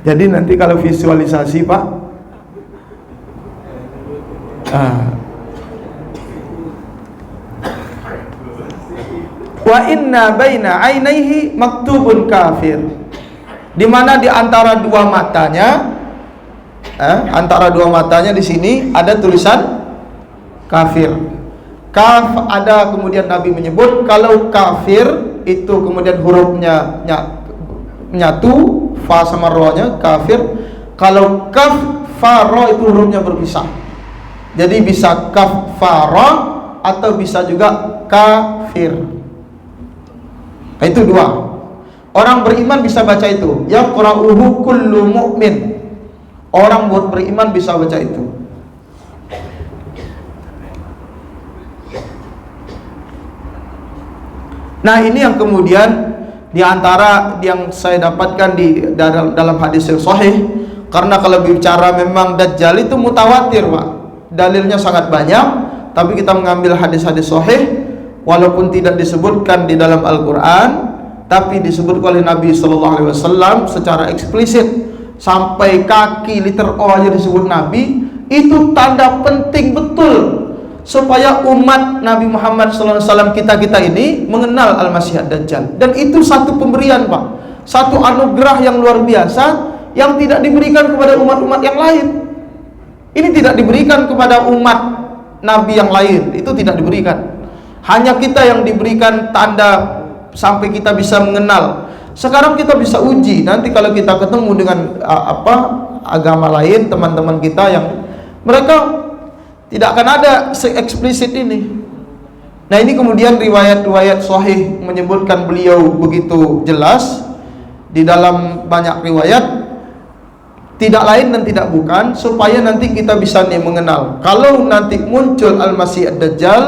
Jadi nanti kalau visualisasi Pak, wa inna baina ainaihi maktubun kafir, di mana di antara dua matanya, di sini ada tulisan kafir. Kaf ada, kemudian Nabi menyebut kalau kafir itu kemudian hurufnya nyatu, fa sama ro-nya kafir. Kalau kaf fa ro itu hurufnya berpisah. Jadi bisa kaf fa ro atau bisa juga kafir. Nah, itu dua. Orang beriman bisa baca itu. Yaqra'uhu kullu mu'min. Orang buat beriman bisa baca itu. Nah, ini yang kemudian di antara yang saya dapatkan di dalam hadis yang sahih. Karena kalau bicara memang Dajjal itu mutawatir Pak, dalilnya sangat banyak. Tapi kita mengambil hadis-hadis sahih, walaupun tidak disebutkan di dalam Al-Quran, tapi disebut oleh Nabi SAW secara eksplisit. Sampai kaki liter O aja disebut Nabi. Itu tanda penting betul supaya umat Nabi Muhammad SAW kita ini mengenal Al-Masih Ad-Dajjal. Dan itu satu pemberian Pak, satu anugerah yang luar biasa yang tidak diberikan kepada umat-umat yang lain. Ini tidak diberikan kepada umat Nabi yang lain, itu tidak diberikan. Hanya kita yang diberikan tanda sampai kita bisa mengenal. Sekarang kita bisa uji. Nanti kalau kita ketemu dengan agama lain, teman-teman kita yang mereka tidak akan ada se-eksplisit ini. Nah, ini kemudian riwayat-riwayat sahih menyebutkan beliau begitu jelas di dalam banyak riwayat, tidak lain dan tidak bukan, supaya nanti kita bisa mengenal. Kalau nanti muncul Al-Masih Ad-Dajjal,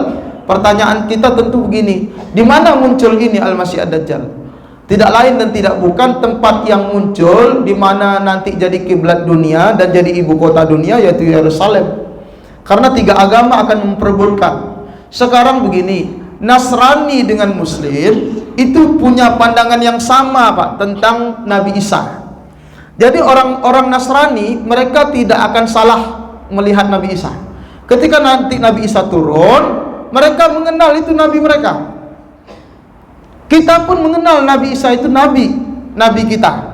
pertanyaan kita tentu begini, di mana muncul ini Al-Masih Ad-Dajjal? Tidak lain dan tidak bukan tempat yang muncul di mana nanti jadi kiblat dunia dan jadi ibu kota dunia, yaitu Yerusalem. Karena 3 agama akan memperebutkan. Sekarang begini, Nasrani dengan Muslim itu punya pandangan yang sama, Pak, tentang Nabi Isa. Jadi orang-orang Nasrani mereka tidak akan salah melihat Nabi Isa. Ketika nanti Nabi Isa turun, mereka mengenal itu Nabi mereka. Kita pun mengenal Nabi Isa itu Nabi kita.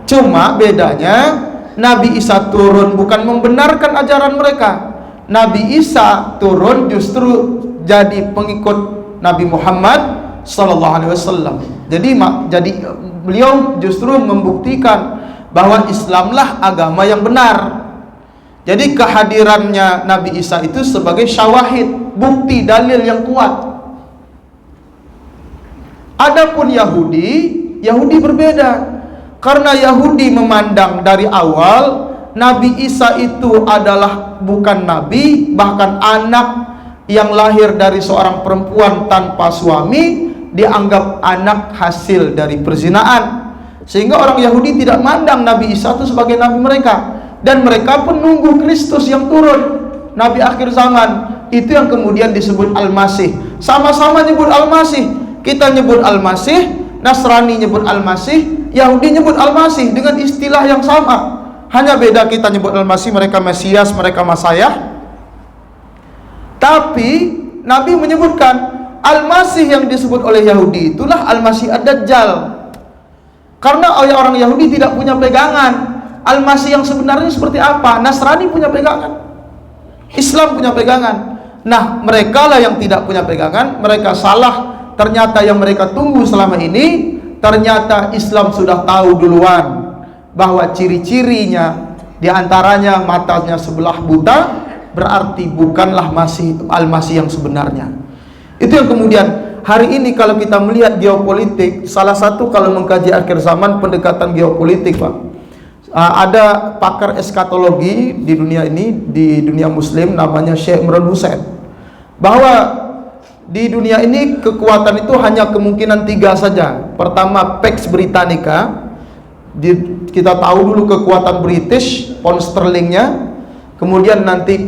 Cuma bedanya Nabi Isa turun bukan membenarkan ajaran mereka. Nabi Isa turun justru jadi pengikut Nabi Muhammad sallallahu alaihi wasallam. Jadi beliau justru membuktikan bahwa Islamlah agama yang benar. Jadi kehadirannya Nabi Isa itu sebagai syawahid, bukti dalil yang kuat. Adapun Yahudi berbeda. Karena Yahudi memandang dari awal Nabi Isa itu adalah bukan nabi, bahkan anak yang lahir dari seorang perempuan tanpa suami dianggap anak hasil dari perzinaan. Sehingga orang Yahudi tidak mandang Nabi Isa itu sebagai nabi mereka, dan mereka pun nunggu Kristus yang turun, nabi akhir zaman. Itu yang kemudian disebut Al-Masih. Sama-sama nyebut Al-Masih. Kita nyebut Al-Masih, Nasrani nyebut Al-Masih, Yahudi nyebut Al-Masih dengan istilah yang sama. Hanya beda kita nyebut Al-Masih, mereka Mesias, mereka Masayah. Tapi Nabi menyebutkan Al-Masih yang disebut oleh Yahudi itulah Al-Masih Ad-Dajjal. Karena orang Yahudi tidak punya pegangan Al-Masih yang sebenarnya seperti apa. Nasrani punya pegangan, Islam punya pegangan. Nah, mereka lah yang tidak punya pegangan, mereka salah. Ternyata yang mereka tunggu selama ini, ternyata Islam sudah tahu duluan bahwa ciri-cirinya diantaranya matanya sebelah buta, berarti bukanlah Al-Masih yang sebenarnya. Itu yang kemudian hari ini kalau kita melihat geopolitik, salah satu kalau mengkaji akhir zaman pendekatan geopolitik, Pak, ada pakar eskatologi di dunia ini, di dunia Muslim, namanya Syekh Imran Hussein, bahwa di dunia ini kekuatan itu hanya kemungkinan 3 saja. Pertama, Pax Britannica. Kita tahu dulu kekuatan British, pound sterlingnya. Kemudian nanti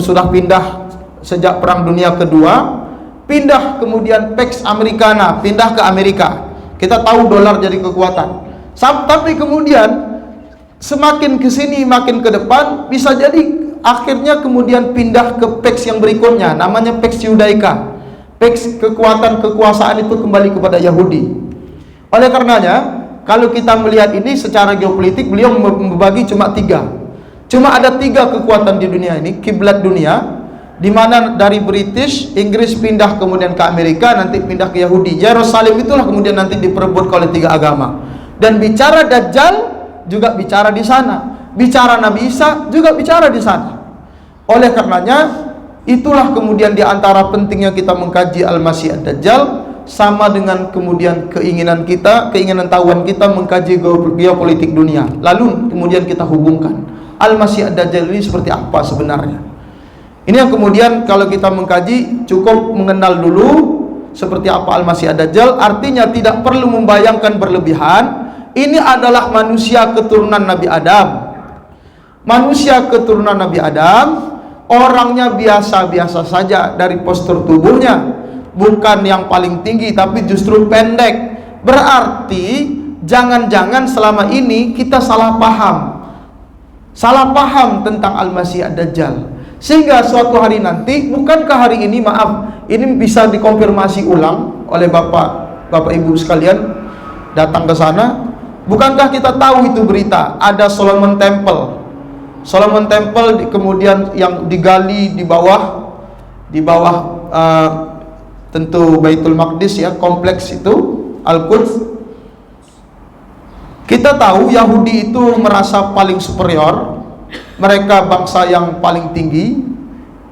sudah pindah sejak Perang Dunia Kedua, pindah kemudian Pax Americana, pindah ke Amerika. Kita tahu dolar jadi kekuatan. Tapi kemudian semakin ke sini makin ke depan, bisa jadi akhirnya kemudian pindah ke Pax yang berikutnya, namanya Pax Judaika. Pax kekuatan kekuasaan itu kembali kepada Yahudi. Oleh karenanya, kalau kita melihat ini secara geopolitik, beliau membagi cuma 3. Cuma ada 3 kekuatan di dunia ini, kiblat dunia, di mana dari British, Inggris pindah kemudian ke Amerika, nanti pindah ke Yahudi. Yerusalem itulah kemudian nanti diperebutkan oleh 3 agama. Dan bicara Dajjal juga bicara di sana. Bicara Nabi Isa juga bicara di sana. Oleh karenanya, itulah kemudian diantara pentingnya kita mengkaji Al-Masih Ad-Dajjal, sama dengan kemudian keinginan tahuan kita mengkaji geopolitik dunia. Lalu kemudian kita hubungkan Al-Masih Ad-Dajjal ini seperti apa sebenarnya. Ini yang kemudian kalau kita mengkaji cukup mengenal dulu seperti apa Al-Masih Ad-Dajjal. Artinya tidak perlu membayangkan berlebihan. Ini adalah manusia keturunan Nabi Adam. Manusia keturunan Nabi Adam, orangnya biasa-biasa saja dari postur tubuhnya, bukan yang paling tinggi tapi justru pendek. Berarti jangan-jangan selama ini kita salah paham tentang Al-Masih Ad-Dajjal, sehingga suatu hari nanti, bukankah hari ini, maaf, ini bisa dikonfirmasi ulang oleh Bapak Ibu sekalian datang ke sana, bukankah kita tahu itu berita ada Solomon Temple kemudian yang digali di bawah tentu Baitul Maqdis ya, kompleks itu Al-Quds. Kita tahu Yahudi itu merasa paling superior, mereka bangsa yang paling tinggi.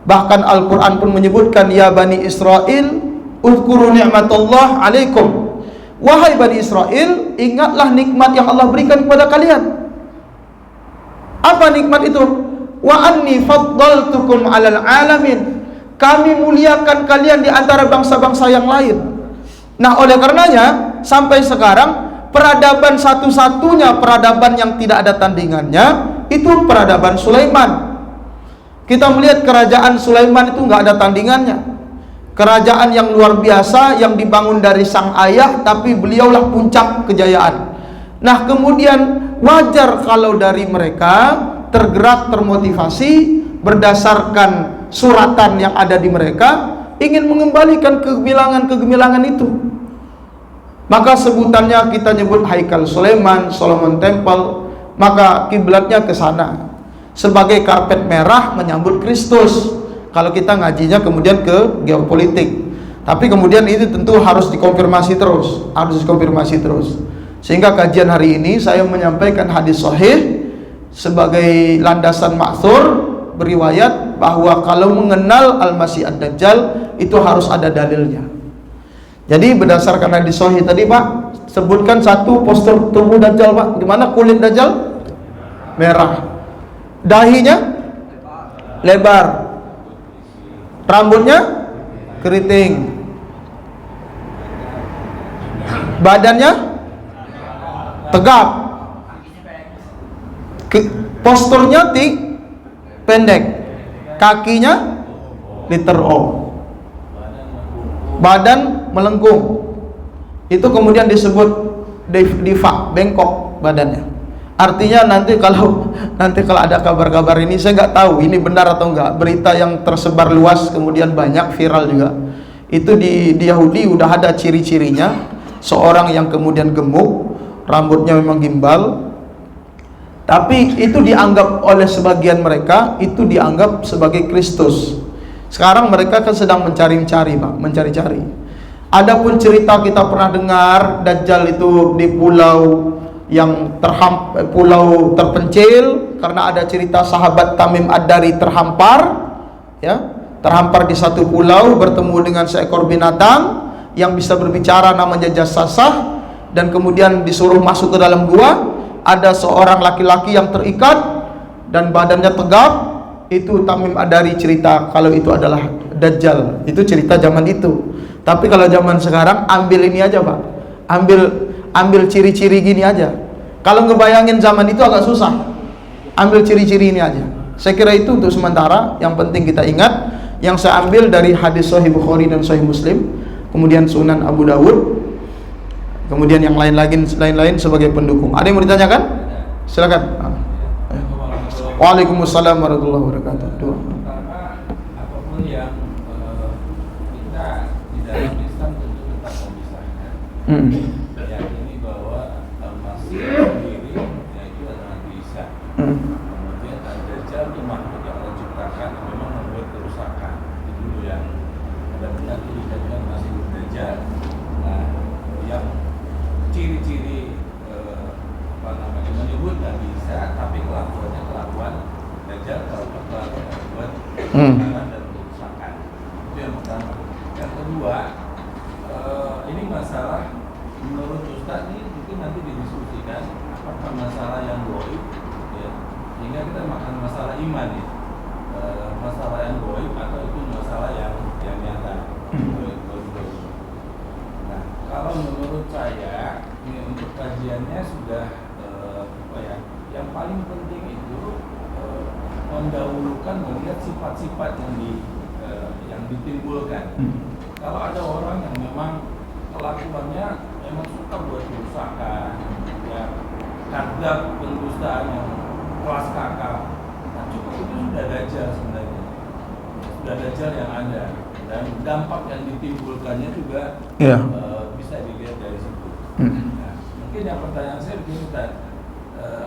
Bahkan Al-Quran pun menyebutkan, ya Bani Israel, uzkuru ni'matullah alaikum. Wahai Bani Israel, ingatlah nikmat yang Allah berikan kepada kalian. Apa nikmat itu? Wa anni faddaltukum 'alal 'alamin. Kami muliakan kalian di antara bangsa-bangsa yang lain. Nah, oleh karenanya sampai sekarang peradaban satu-satunya peradaban yang tidak ada tandingannya itu peradaban Sulaiman. Kita melihat kerajaan Sulaiman itu nggak ada tandingannya. Kerajaan yang luar biasa yang dibangun dari sang ayah, tapi beliaulah puncak kejayaan. Nah, kemudian wajar kalau dari mereka tergerak, termotivasi berdasarkan suratan yang ada di mereka, ingin mengembalikan kegemilangan itu. Maka sebutannya kita nyebut Haikal Sulaiman, Solomon Temple. Maka kiblatnya ke sana sebagai karpet merah menyambut Kristus. Kalau kita ngajinya kemudian ke geopolitik, tapi kemudian itu tentu harus dikonfirmasi terus, Sehingga kajian hari ini saya menyampaikan hadis sahih sebagai landasan ma'thur beriwayat bahwa kalau mengenal Al-Masih Ad-Dajjal itu harus ada dalilnya. Jadi berdasarkan hadis sahih tadi, Pak, sebutkan satu postur tubuh Dajjal, Pak. Gimana kulit Dajjal? Merah. Dahinya lebar. Rambutnya keriting. Badannya tegap. Posturnya pendek. Kakinya liter O. Badan melengkung. Itu kemudian disebut diva, bengkok badannya. Artinya nanti kalau ada kabar-kabar ini, saya nggak tahu ini benar atau enggak, berita yang tersebar luas kemudian banyak viral juga. Itu di Yahudi udah ada ciri-cirinya, seorang yang kemudian gemuk, rambutnya memang gimbal, tapi itu dianggap oleh sebagian mereka itu dianggap sebagai Kristus. Sekarang mereka kan sedang mencari-cari, Pak, mencari-cari. Adapun cerita kita pernah dengar Dajjal itu di pulau yang pulau terpencil, karena ada cerita sahabat Tamim Ad-Dari terhampar di satu pulau, bertemu dengan seekor binatang yang bisa berbicara, namanya Jassasah, dan kemudian disuruh masuk ke dalam gua. Ada seorang laki-laki yang terikat dan badannya tegap. Itu Tamim Ad-Dari cerita kalau itu adalah Dajjal. Itu cerita zaman itu. Tapi kalau zaman sekarang ambil ini aja, Pak, ambil ciri-ciri gini aja. Kalau ngebayangin zaman itu agak susah. Ambil ciri-ciri ini aja. Saya kira itu untuk sementara. Yang penting kita ingat, yang saya ambil dari hadis Sahih Bukhari dan Sahih Muslim, kemudian Sunan Abu Dawud, kemudian yang lain-lain sebagai pendukung. Ada yang mau ditanyakan? Silakan. Waalaikumsalam warahmatullahi wabarakatuh. Apapun yang kita di dalam Islam tentu tetap memisahkan. Yakini bahwa Al-Masih sendiri yaitu adalah Isa. Kemudian Ad-Dajjal itu makhluk yang Allah ciptakan, memang membuat kerusakan. Itu dulu yang benar-benar dikatakan masih Dajjal. Nah, yang ciri-ciri menyebut Nabi Isa, tapi kelakuannya kelakuan Dajjal, kelakuan dan kerusakan. Itu yang pertama. Yang kedua, ini masalah menurut Ustaz ini mungkin nanti didiskusikan apakah masalah yang goib, ya, sehingga kita makan masalah iman ya, masalah yang goib atau itu masalah yang nyata. Nah, kalau menurut saya ini untuk kajiannya sudah yang paling penting itu mendahulukan melihat sifat-sifat yang ditimbulkan. Kalau ada orang yang memang kelakuannya memang suka buat kerusakan, ya, kadzab, pendustaan yang kelas kakap, nah cukup itu sudah Dajjal sebenarnya, sudah Dajjal yang ada, dan dampak yang ditimbulkannya juga bisa dilihat dari situ. Nah, mungkin yang pertanyaan saya begini, Ustaz,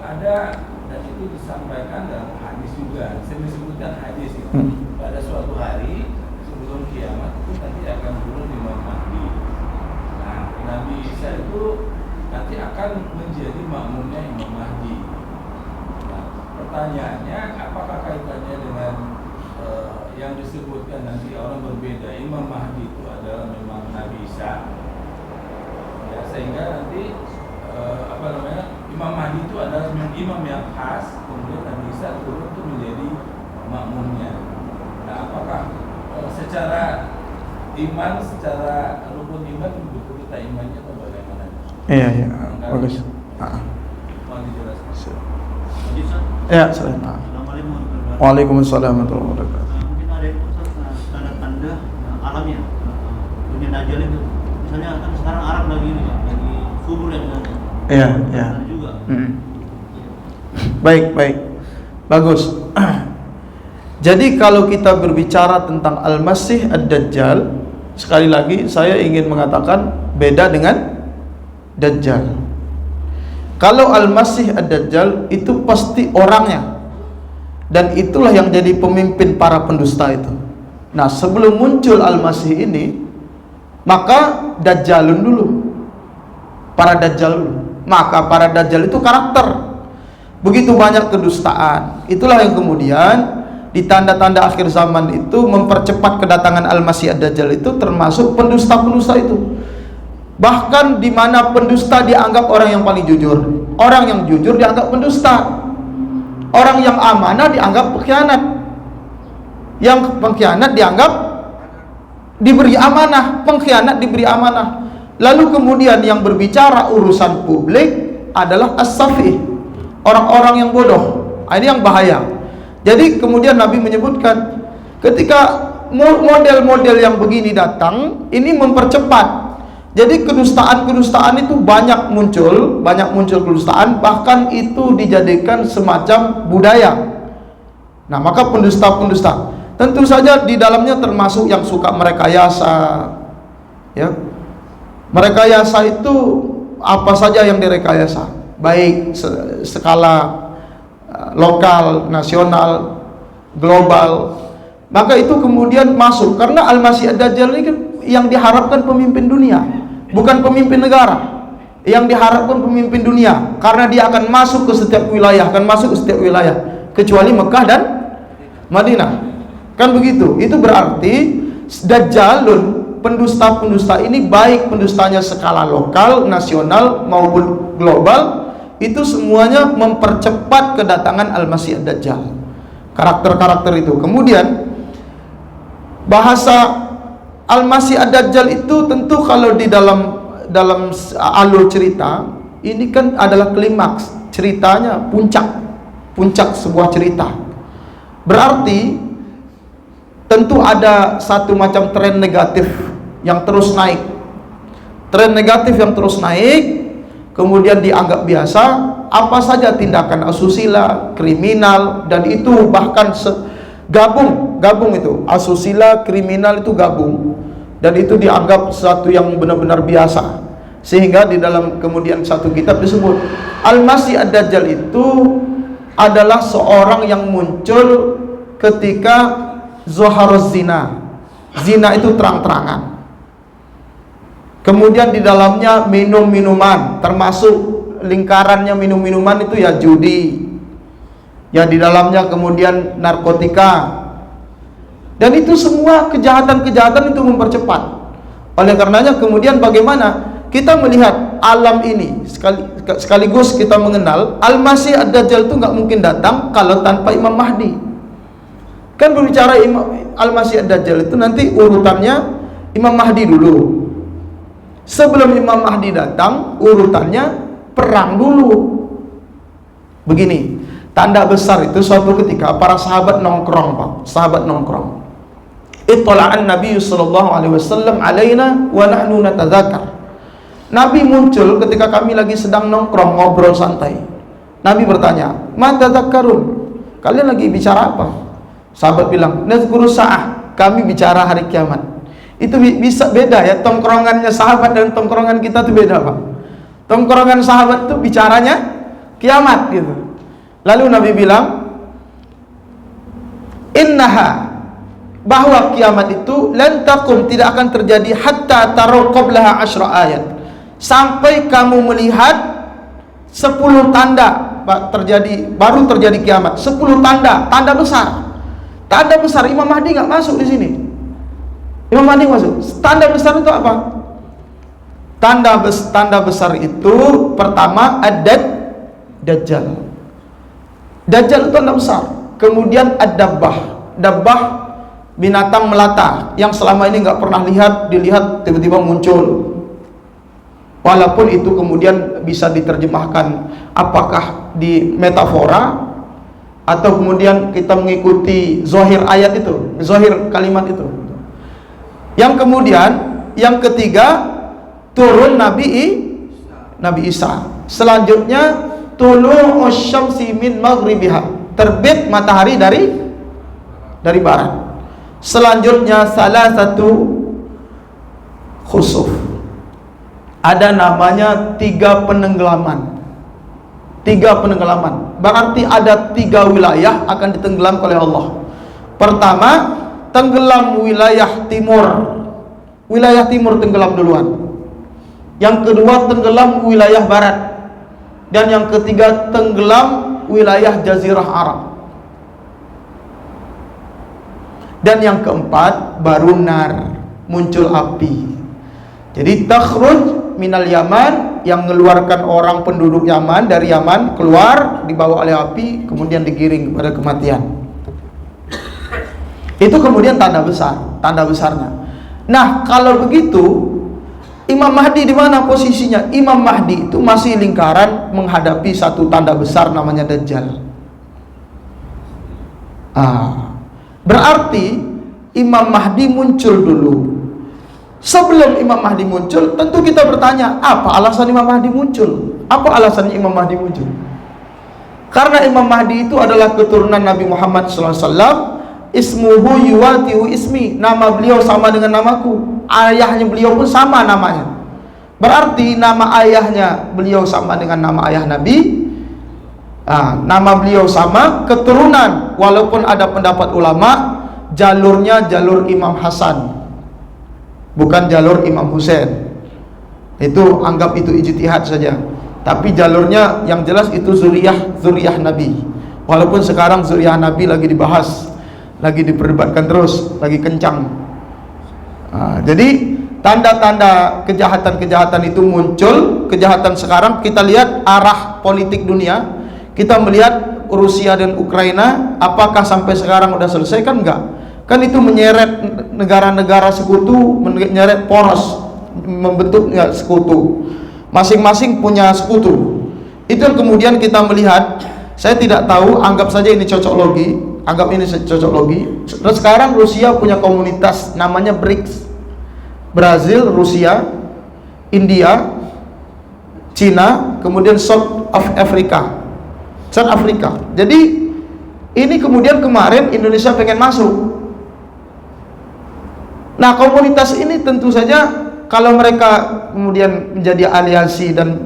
ada dan itu disampaikan dalam hadis juga, saya disebutkan hadis itu pada suatu hari sebelum kiamat itu nanti akan turun Imam Mahdi. Nah, Nabi Isa itu nanti akan menjadi makmumnya Imam Mahdi. Nah, pertanyaannya, apakah kaitannya dengan yang disebutkan nanti orang berbeda? Imam Mahdi itu adalah memang Nabi Isa, ya, sehingga nanti Imam Mahdi itu adalah imam yang khas, kemudian Nabi Isa turun itu menjadi makmumnya. Nah, apakah secara iman, secara rukun iman betul kita imannya atau bagaimana? Iya, bagus. Mohon dijelaskan. Ya, Assalamualaikum warahmatullahi wabarakatuh. Mungkin ada yang tanda-tanda alamnya dunia Dajjal itu. Misalnya kan sekarang Arab lagi ini ya, lagi subur ya misalnya. Iya. Juga. Baik. Bagus. Jadi kalau kita berbicara tentang Al-Masih Ad-Dajjal, sekali lagi saya ingin mengatakan beda dengan Dajjal. Kalau Al-Masih Ad-Dajjal itu pasti orangnya, dan itulah yang jadi pemimpin para pendusta itu. Nah, sebelum muncul Al-Masih ini, maka Dajjalun dulu, para Dajjal dulu. Maka para Dajjal itu karakter, begitu banyak kedustaan. Itulah yang kemudian di tanda-tanda akhir zaman itu mempercepat kedatangan Al-Masih Ad-Dajjal itu, termasuk pendusta-pendusta itu. Bahkan di mana pendusta dianggap orang yang paling jujur, orang yang jujur dianggap pendusta, orang yang amanah dianggap pengkhianat, yang pengkhianat dianggap diberi amanah, pengkhianat diberi amanah. Lalu kemudian yang berbicara urusan publik adalah as-safih, orang-orang yang bodoh. Ini yang bahaya. Jadi kemudian Nabi menyebutkan, ketika model-model yang begini datang, ini mempercepat. Jadi kedustaan-kedustaan itu banyak muncul kedustaan, bahkan itu dijadikan semacam budaya. Nah, maka pendusta-pendusta tentu saja di dalamnya termasuk yang suka merekayasa, ya. Merekayasa itu apa saja yang direkayasa, baik skala lokal, nasional, global. Maka itu kemudian masuk, karena Al-Masih Ad-Dajjal ini kan yang diharapkan pemimpin dunia, bukan pemimpin negara. Yang diharapkan pemimpin dunia, karena dia akan masuk ke setiap wilayah, kecuali Mekah dan Madinah. Kan begitu. Itu berarti Dajjalun, pendusta-pendusta ini, baik pendustanya skala lokal, nasional maupun global, itu semuanya mempercepat kedatangan Al-Masih Ad-Dajjal. Karakter-karakter itu. Kemudian bahasa Al-Masih Ad-Dajjal itu tentu kalau di dalam alur cerita ini kan adalah klimaks ceritanya, puncak sebuah cerita. Berarti tentu ada satu macam tren negatif yang terus naik. Tren negatif yang terus naik, kemudian dianggap biasa, apa saja tindakan asusila, kriminal, dan itu bahkan gabung itu, asusila, kriminal itu gabung, dan itu dianggap sesuatu yang benar-benar biasa. Sehingga di dalam kemudian satu kitab disebut Al-Masih Ad-Dajjal itu adalah seorang yang muncul ketika zuharuz zina. Zina itu terang-terangan. Kemudian di dalamnya minum-minuman, termasuk lingkarannya minum-minuman itu ya judi. Ya di dalamnya kemudian narkotika. Dan itu semua kejahatan-kejahatan itu mempercepat. Oleh karenanya kemudian bagaimana kita melihat alam ini, sekaligus kita mengenal Al-Masih Ad-Dajjal itu nggak mungkin datang kalau tanpa Imam Mahdi. Kan berbicara Al-Masih Ad-Dajjal itu nanti urutannya Imam Mahdi dulu. Sebelum Imam Mahdi datang, urutannya perang dulu. Begini, tanda besar itu suatu ketika para sahabat nongkrong, Pak. Sahabat nongkrong. Ittala'an Nabi sallallahu alaihi wasallam alaina wa nahnu natadzakar. Nabi muncul ketika kami lagi sedang nongkrong, ngobrol santai. Nabi bertanya, "Ma tadzakkarun?" Kalian lagi bicara apa? Sahabat bilang, "Nazkuru sa'ah." Kami bicara hari kiamat. Itu bisa beda ya, tongkrongannya sahabat dan tongkrongan kita itu beda, Pak. Tongkrongan sahabat itu bicaranya kiamat gitu. Lalu Nabi bilang, "Innaha," bahwa kiamat itu lan taqum, tidak akan terjadi hatta taru qablaha 10 ayat, sampai kamu melihat 10 tanda baru terjadi kiamat. 10 tanda besar. Tanda besar Imam Mahdi nggak masuk di sini. Imam Mahdi masuk. Tanda besar itu apa? Tanda besar itu pertama Dajjal. Dajjal itu tanda besar. Kemudian Ad-Dabbah. Dabbah binatang melata yang selama ini nggak pernah dilihat tiba-tiba muncul. Walaupun itu kemudian bisa diterjemahkan apakah di metafora atau kemudian kita mengikuti zahir ayat itu, zahir kalimat itu. Yang kemudian yang ketiga turun Nabi Isa. Selanjutnya tulu'us syamsi min maghribiha, terbit matahari dari barat. Selanjutnya salah satu khusuf, ada namanya 3 penenggelaman. 3 penenggelaman berarti ada 3 wilayah akan ditenggelam oleh Allah. Pertama, tenggelam wilayah timur. Wilayah timur tenggelam duluan. Yang kedua, tenggelam wilayah barat. Dan yang ketiga, tenggelam wilayah Jazirah Arab. Dan yang keempat, baru nar, muncul api. Jadi takhruj minal Yaman, yang mengeluarkan orang penduduk Yaman dari Yaman keluar, dibawa oleh api, kemudian digiring kepada kematian. Itu kemudian tanda besarnya. Nah, kalau begitu Imam Mahdi di mana posisinya? Imam Mahdi itu masih lingkaran menghadapi satu tanda besar namanya Dajjal. Berarti Imam Mahdi muncul dulu. Sebelum Imam Mahdi muncul, tentu kita bertanya, apa alasan Imam Mahdi muncul? Apa alasannya Imam Mahdi muncul? Karena Imam Mahdi itu adalah keturunan Nabi Muhammad SAW. Ismuhu yuwatihu ismi, nama beliau sama dengan namaku. Ayahnya beliau pun sama namanya. Berarti nama ayahnya beliau sama dengan nama ayah Nabi. Nama beliau sama, keturunan. Walaupun ada pendapat ulama, jalurnya jalur Imam Hasan, bukan jalur Imam Husain. Itu anggap itu ijtihad saja. Tapi jalurnya yang jelas itu zuriyah Nabi. Walaupun sekarang zuriyah Nabi lagi dibahas, lagi diperdebatkan terus, lagi kencang. Jadi tanda-tanda kejahatan-kejahatan itu muncul. Kejahatan sekarang kita lihat arah politik dunia. Kita melihat Rusia dan Ukraina, apakah sampai sekarang udah selesai? Kan enggak. Kan itu menyeret negara-negara sekutu, menyeret poros, membentuk sekutu. Masing-masing punya sekutu. Itu yang kemudian kita melihat. Saya tidak tahu, anggap saja ini cocok logi. Terus sekarang Rusia punya komunitas namanya BRICS. Brazil, Rusia, India, Cina, kemudian South Africa. Jadi ini kemudian kemarin Indonesia pengen masuk. Nah, komunitas ini tentu saja kalau mereka kemudian menjadi aliansi dan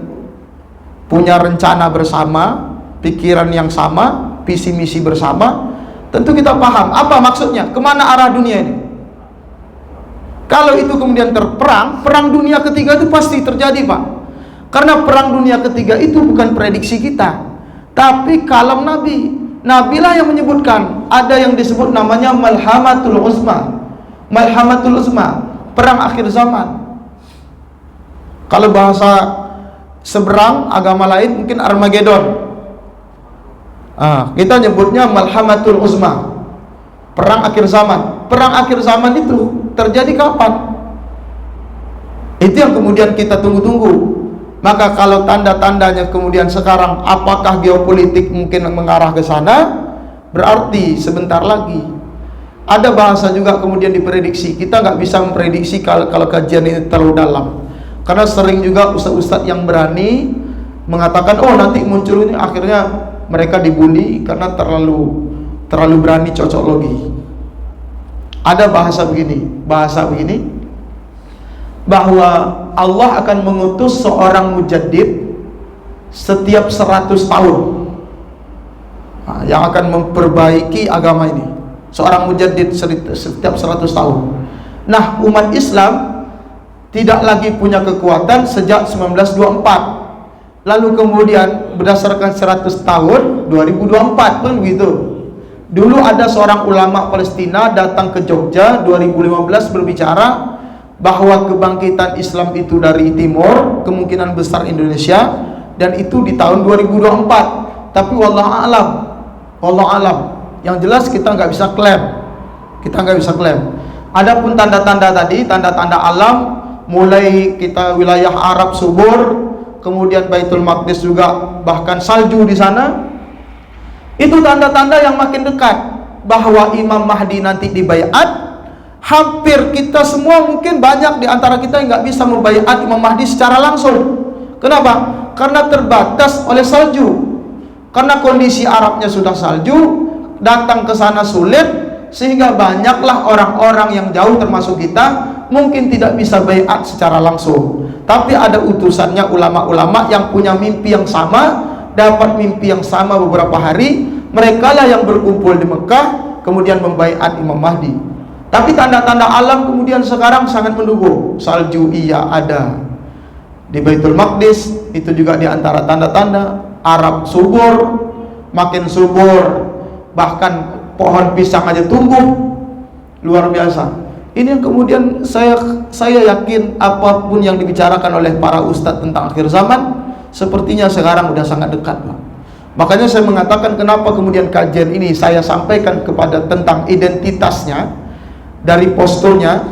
punya rencana bersama, pikiran yang sama, visi misi bersama, tentu kita paham apa maksudnya, kemana arah dunia ini. Kalau itu kemudian perang dunia ketiga itu pasti terjadi, Pak. Karena perang dunia ketiga itu bukan prediksi kita, tapi kalam Nabi. Nabilah yang menyebutkan. Ada yang disebut namanya Malhamatul Uzma. Perang akhir zaman. Kalau bahasa seberang agama lain mungkin Armageddon. Kita nyebutnya Malhamatul Uzma, perang akhir zaman. Perang akhir zaman itu terjadi kapan? Itu yang kemudian kita tunggu-tunggu. Maka kalau tanda-tandanya kemudian sekarang apakah geopolitik mungkin mengarah ke sana, berarti sebentar lagi. Ada bahasa juga kemudian diprediksi. Kita nggak bisa memprediksi kalau kajian ini terlalu dalam. Karena sering juga ustadz-ustadz yang berani mengatakan, oh nanti muncul ini, akhirnya mereka dibully karena terlalu berani cocok logi. Ada bahasa begini, bahwa Allah akan mengutus seorang mujaddid setiap 100 tahun yang akan memperbaiki agama ini. Seorang mujaddid setiap 100 tahun. Nah, umat Islam tidak lagi punya kekuatan sejak 1924. Lalu kemudian berdasarkan 100 tahun 2024 pun begitu. Dulu ada seorang ulama Palestina datang ke Jogja 2015 berbicara bahwa kebangkitan Islam itu dari timur, kemungkinan besar Indonesia, dan itu di tahun 2024. Tapi wallahu alam, yang jelas kita nggak bisa klaim. Adapun tanda-tanda tadi, tanda-tanda alam, mulai kita wilayah Arab subur, kemudian Baitul Maqdis juga, bahkan salju di sana, itu tanda-tanda yang makin dekat bahwa Imam Mahdi nanti dibaiat. Hampir kita semua, mungkin banyak di antara kita yang nggak bisa membaiat Imam Mahdi secara langsung. Kenapa? Karena terbatas oleh salju. Karena kondisi Arabnya sudah salju, datang ke sana sulit, sehingga banyaklah orang-orang yang jauh termasuk kita mungkin tidak bisa baiat secara langsung. Tapi ada utusannya ulama-ulama yang punya mimpi yang sama, dapat mimpi yang sama beberapa hari. Mereka lah yang berkumpul di Mekah kemudian membaiat Imam Mahdi. Tapi tanda-tanda alam kemudian sekarang sangat mendukung. Salju iya ada di Baitul Maqdis, itu juga di antara tanda-tanda. Arab subur, makin subur, bahkan pohon pisang aja tumbuh luar biasa. Ini yang kemudian saya yakin apapun yang dibicarakan oleh para ustadz tentang akhir zaman, sepertinya sekarang udah sangat dekat, Pak. Makanya saya mengatakan kenapa kemudian kajian ini saya sampaikan kepada tentang identitasnya dari posturnya.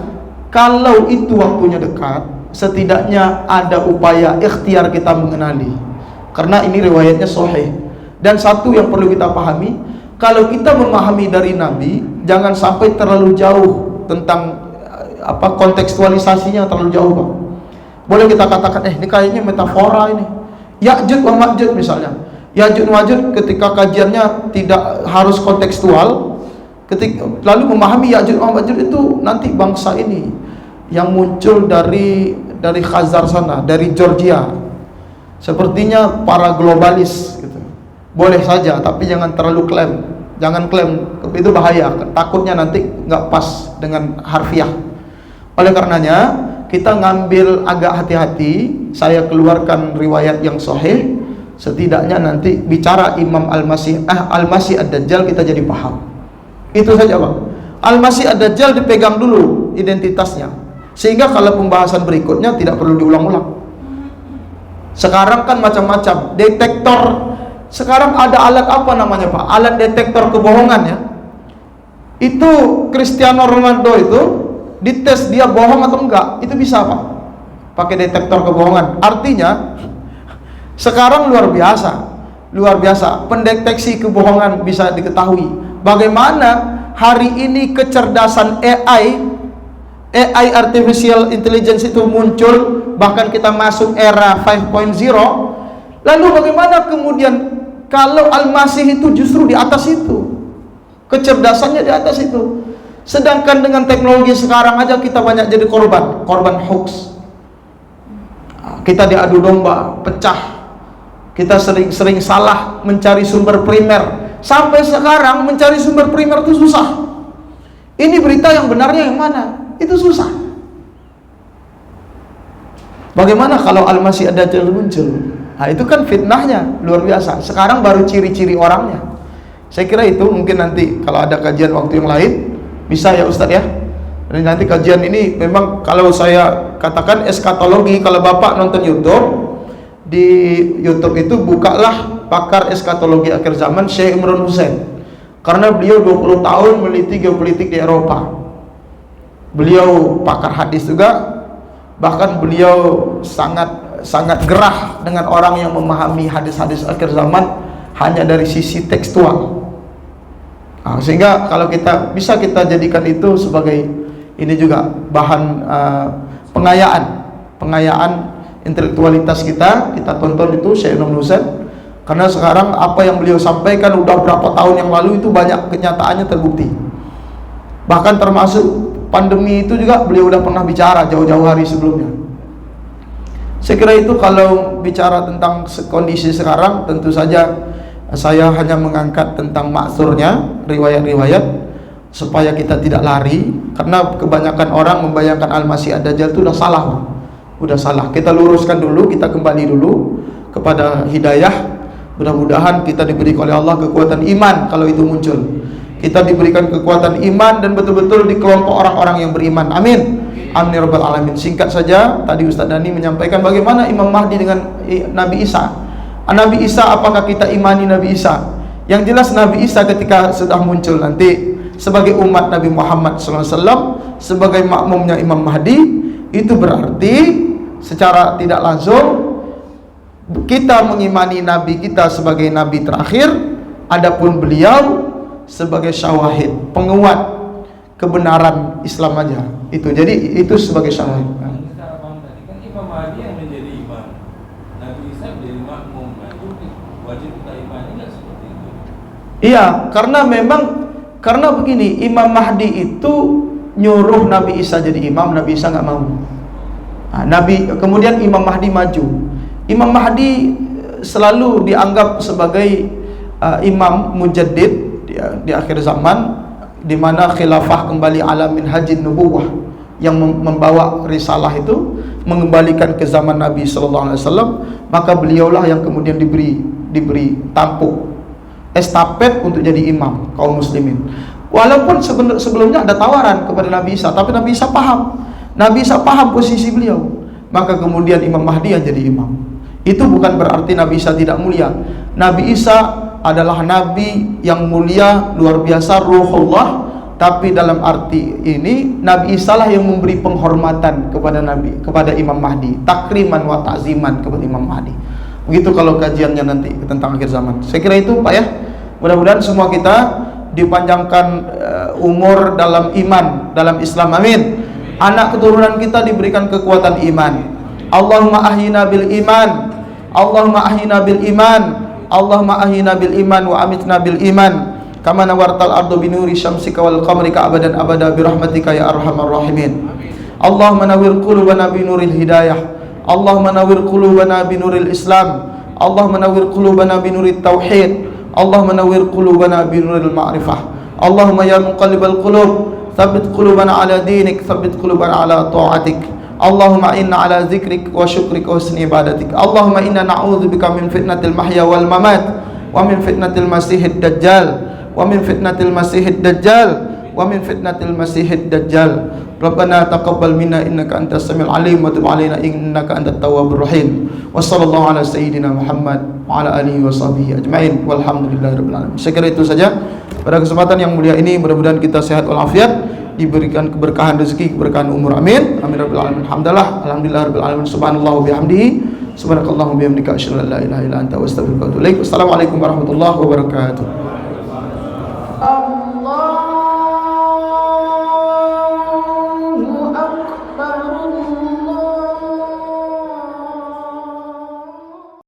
Kalau itu waktunya dekat, setidaknya ada upaya ikhtiar kita mengenali, karena ini riwayatnya sahih. Dan satu yang perlu kita pahami, kalau kita memahami dari Nabi, jangan sampai terlalu jauh tentang kontekstualisasinya terlalu jauh, Pak. Boleh kita katakan ini kayaknya metafora ini. Ya'juj wa Ma'juj misalnya. Ya'juj wa Ma'juj ketika kajiannya tidak harus kontekstual, lalu memahami Ya'juj wa Ma'juj itu nanti bangsa ini yang muncul dari Khazar sana, dari Georgia. Sepertinya para globalis gitu. Boleh saja, tapi jangan terlalu klaim. Jangan klaim, itu bahaya. Takutnya nanti nggak pas dengan harfiah. Oleh karenanya kita ngambil agak hati-hati. Saya keluarkan riwayat yang sahih. Setidaknya nanti bicara Imam Al-Masih Ad-Dajjal kita jadi paham. Itu saja, Pak. Al-Masih Ad-Dajjal dipegang dulu identitasnya, sehingga kalau pembahasan berikutnya tidak perlu diulang-ulang. Sekarang kan macam-macam detektor. Sekarang ada alat apa namanya, Pak? Alat detektor kebohongan ya. Itu Cristiano Ronaldo itu dites dia bohong atau enggak, itu bisa, Pak, pakai detektor kebohongan. Artinya sekarang luar biasa pendeteksi kebohongan bisa diketahui. Bagaimana hari ini kecerdasan AI artificial intelligence itu muncul, bahkan kita masuk era 5.0. Lalu bagaimana kemudian kalau Al-Masih itu justru di atas itu, kecerdasannya di atas itu. Sedangkan dengan teknologi sekarang aja kita banyak jadi korban hoax. Kita diadu domba, pecah. Kita sering salah mencari sumber primer. Sampai sekarang mencari sumber primer itu susah. Ini berita yang benarnya yang mana? Itu susah. Bagaimana kalau Al-Masih Ad-Dajjal muncul? Nah, itu kan fitnahnya luar biasa. Sekarang baru ciri-ciri orangnya. Saya kira itu mungkin nanti kalau ada kajian waktu yang lain bisa ya Ustadz ya. Nanti kajian ini memang kalau saya katakan eskatologi, kalau Bapak nonton YouTube, di YouTube itu bukalah pakar eskatologi akhir zaman Syekh Imran Hussein. Karena beliau 20 tahun meneliti geopolitik di Eropa. Beliau pakar hadis juga, bahkan beliau sangat gerah dengan orang yang memahami hadis-hadis akhir zaman hanya dari sisi tekstual. Nah, sehingga kalau kita bisa kita jadikan itu sebagai ini juga bahan pengayaan intelektualitas kita tonton itu Syekh Imran Hussein. Karena sekarang apa yang beliau sampaikan udah berapa tahun yang lalu itu banyak kenyataannya terbukti. Bahkan termasuk pandemi itu juga beliau udah pernah bicara jauh-jauh hari sebelumnya. Saya kira itu kalau bicara tentang kondisi sekarang, tentu saja saya hanya mengangkat tentang maksurnya riwayat-riwayat. supaya kita tidak lari, karena kebanyakan orang membayangkan Al-Masih Ad-Dajjal itu udah salah. Udah salah. Kita luruskan dulu, kita kembali dulu kepada hidayah. Mudah-mudahan kita diberi oleh Allah kekuatan iman kalau itu muncul. Kita diberikan kekuatan iman dan betul-betul di kelompok orang-orang yang beriman. Amin. Amin ya rabbal alamin. Singkat saja, tadi Ustaz Dani menyampaikan bagaimana Imam Mahdi dengan Nabi Isa. Nabi Isa, apakah kita imani Nabi Isa? Yang jelas Nabi Isa ketika sudah muncul nanti sebagai umat Nabi Muhammad SAW, sebagai makmumnya Imam Mahdi, itu berarti secara tidak langsung kita mengimani Nabi kita sebagai Nabi terakhir, adapun beliau sebagai syawahid, penguat kebenaran Islam aja. Itu jadi itu sebagai syawahid. Kan Imam Mahdi yang menjadi imam, Nabi Isa menjadi makmum. Itu wajib kita imani nggak seperti itu? Iya, karena begini, Imam Mahdi itu nyuruh Nabi Isa jadi imam, Nabi Isa nggak mau. Kemudian Imam Mahdi maju. Imam Mahdi selalu dianggap sebagai imam mujaddid di akhir zaman, di mana khilafah kembali ala minhajin nubuwah, yang membawa risalah itu mengembalikan ke zaman Nabi sallallahu alaihi wasallam, maka beliaulah yang kemudian diberi tampuk estafet untuk jadi imam kaum muslimin. Walaupun sebelumnya ada tawaran kepada Nabi Isa, tapi Nabi Isa paham posisi beliau, maka kemudian Imam Mahdi yang jadi imam. Itu bukan berarti Nabi Isa tidak mulia. Nabi Isa adalah nabi yang mulia luar biasa, ruhullah, tapi dalam arti ini Nabi Isa lah yang memberi penghormatan kepada Imam Mahdi, takriman wa ta'ziman kepada Imam Mahdi. Begitu kalau kajiannya nanti tentang akhir zaman. Saya kira itu Pak ya. Mudah-mudahan semua kita dipanjangkan umur dalam iman, dalam Islam. Amin. Anak keturunan kita diberikan kekuatan iman. Allahumma ahyina bil iman. Allahumma ahyina bil iman. Allahumma ahyina bil iman wa amitna bil iman. Kama nawartal ardu binuri syamsika wal qamrika abadan abada birahmatika ya arhamar rahimin. Allahumma nawwir qulubana binuril hidayah. Allahumma nawwir qulubana binuril Islam. Allahumma nawwir qulubana binurit tauhid. Allahumma nawwir qulubana binuril ma'rifah. Allahumma ya muqallibal qulub, tsabbit qulubana ala dinik, tsabbit qulubana ala ta'atik. Allahumma inna ala zikrik wa syukrik wa husni ibadatik. Allahumma inna na'udzubika min fitnatil mahya wal mamat wa min fitnatil masihid dajjal wa min fitnatil masihid dajjal wa min fitnatil masihid dajjal. Rabbana taqabbal minna innaka antas samiul alim wa tub alaina innaka antat tawwabur rahim. Wa sallallahu ala sayyidina Muhammad wa ala alihi wa sahbihi ajmain walhamdulillahirabbil alamin. Saya kira itu saja pada kesempatan yang mulia ini. Mudah-mudahan kita sehat walafiat, diberikan keberkahan rezeki, keberkahan umur. Amin. Amin rabbil alamin. Alhamdulillah rabbil alamin. Subhanallah wa bihamdihi, subhanakallahu wa bihamdika asyhadu an la ilaha illa anta wa astaghfiruka wa atubu ilaik. Wassalamualaikum warahmatullahi wabarakatuh. Allah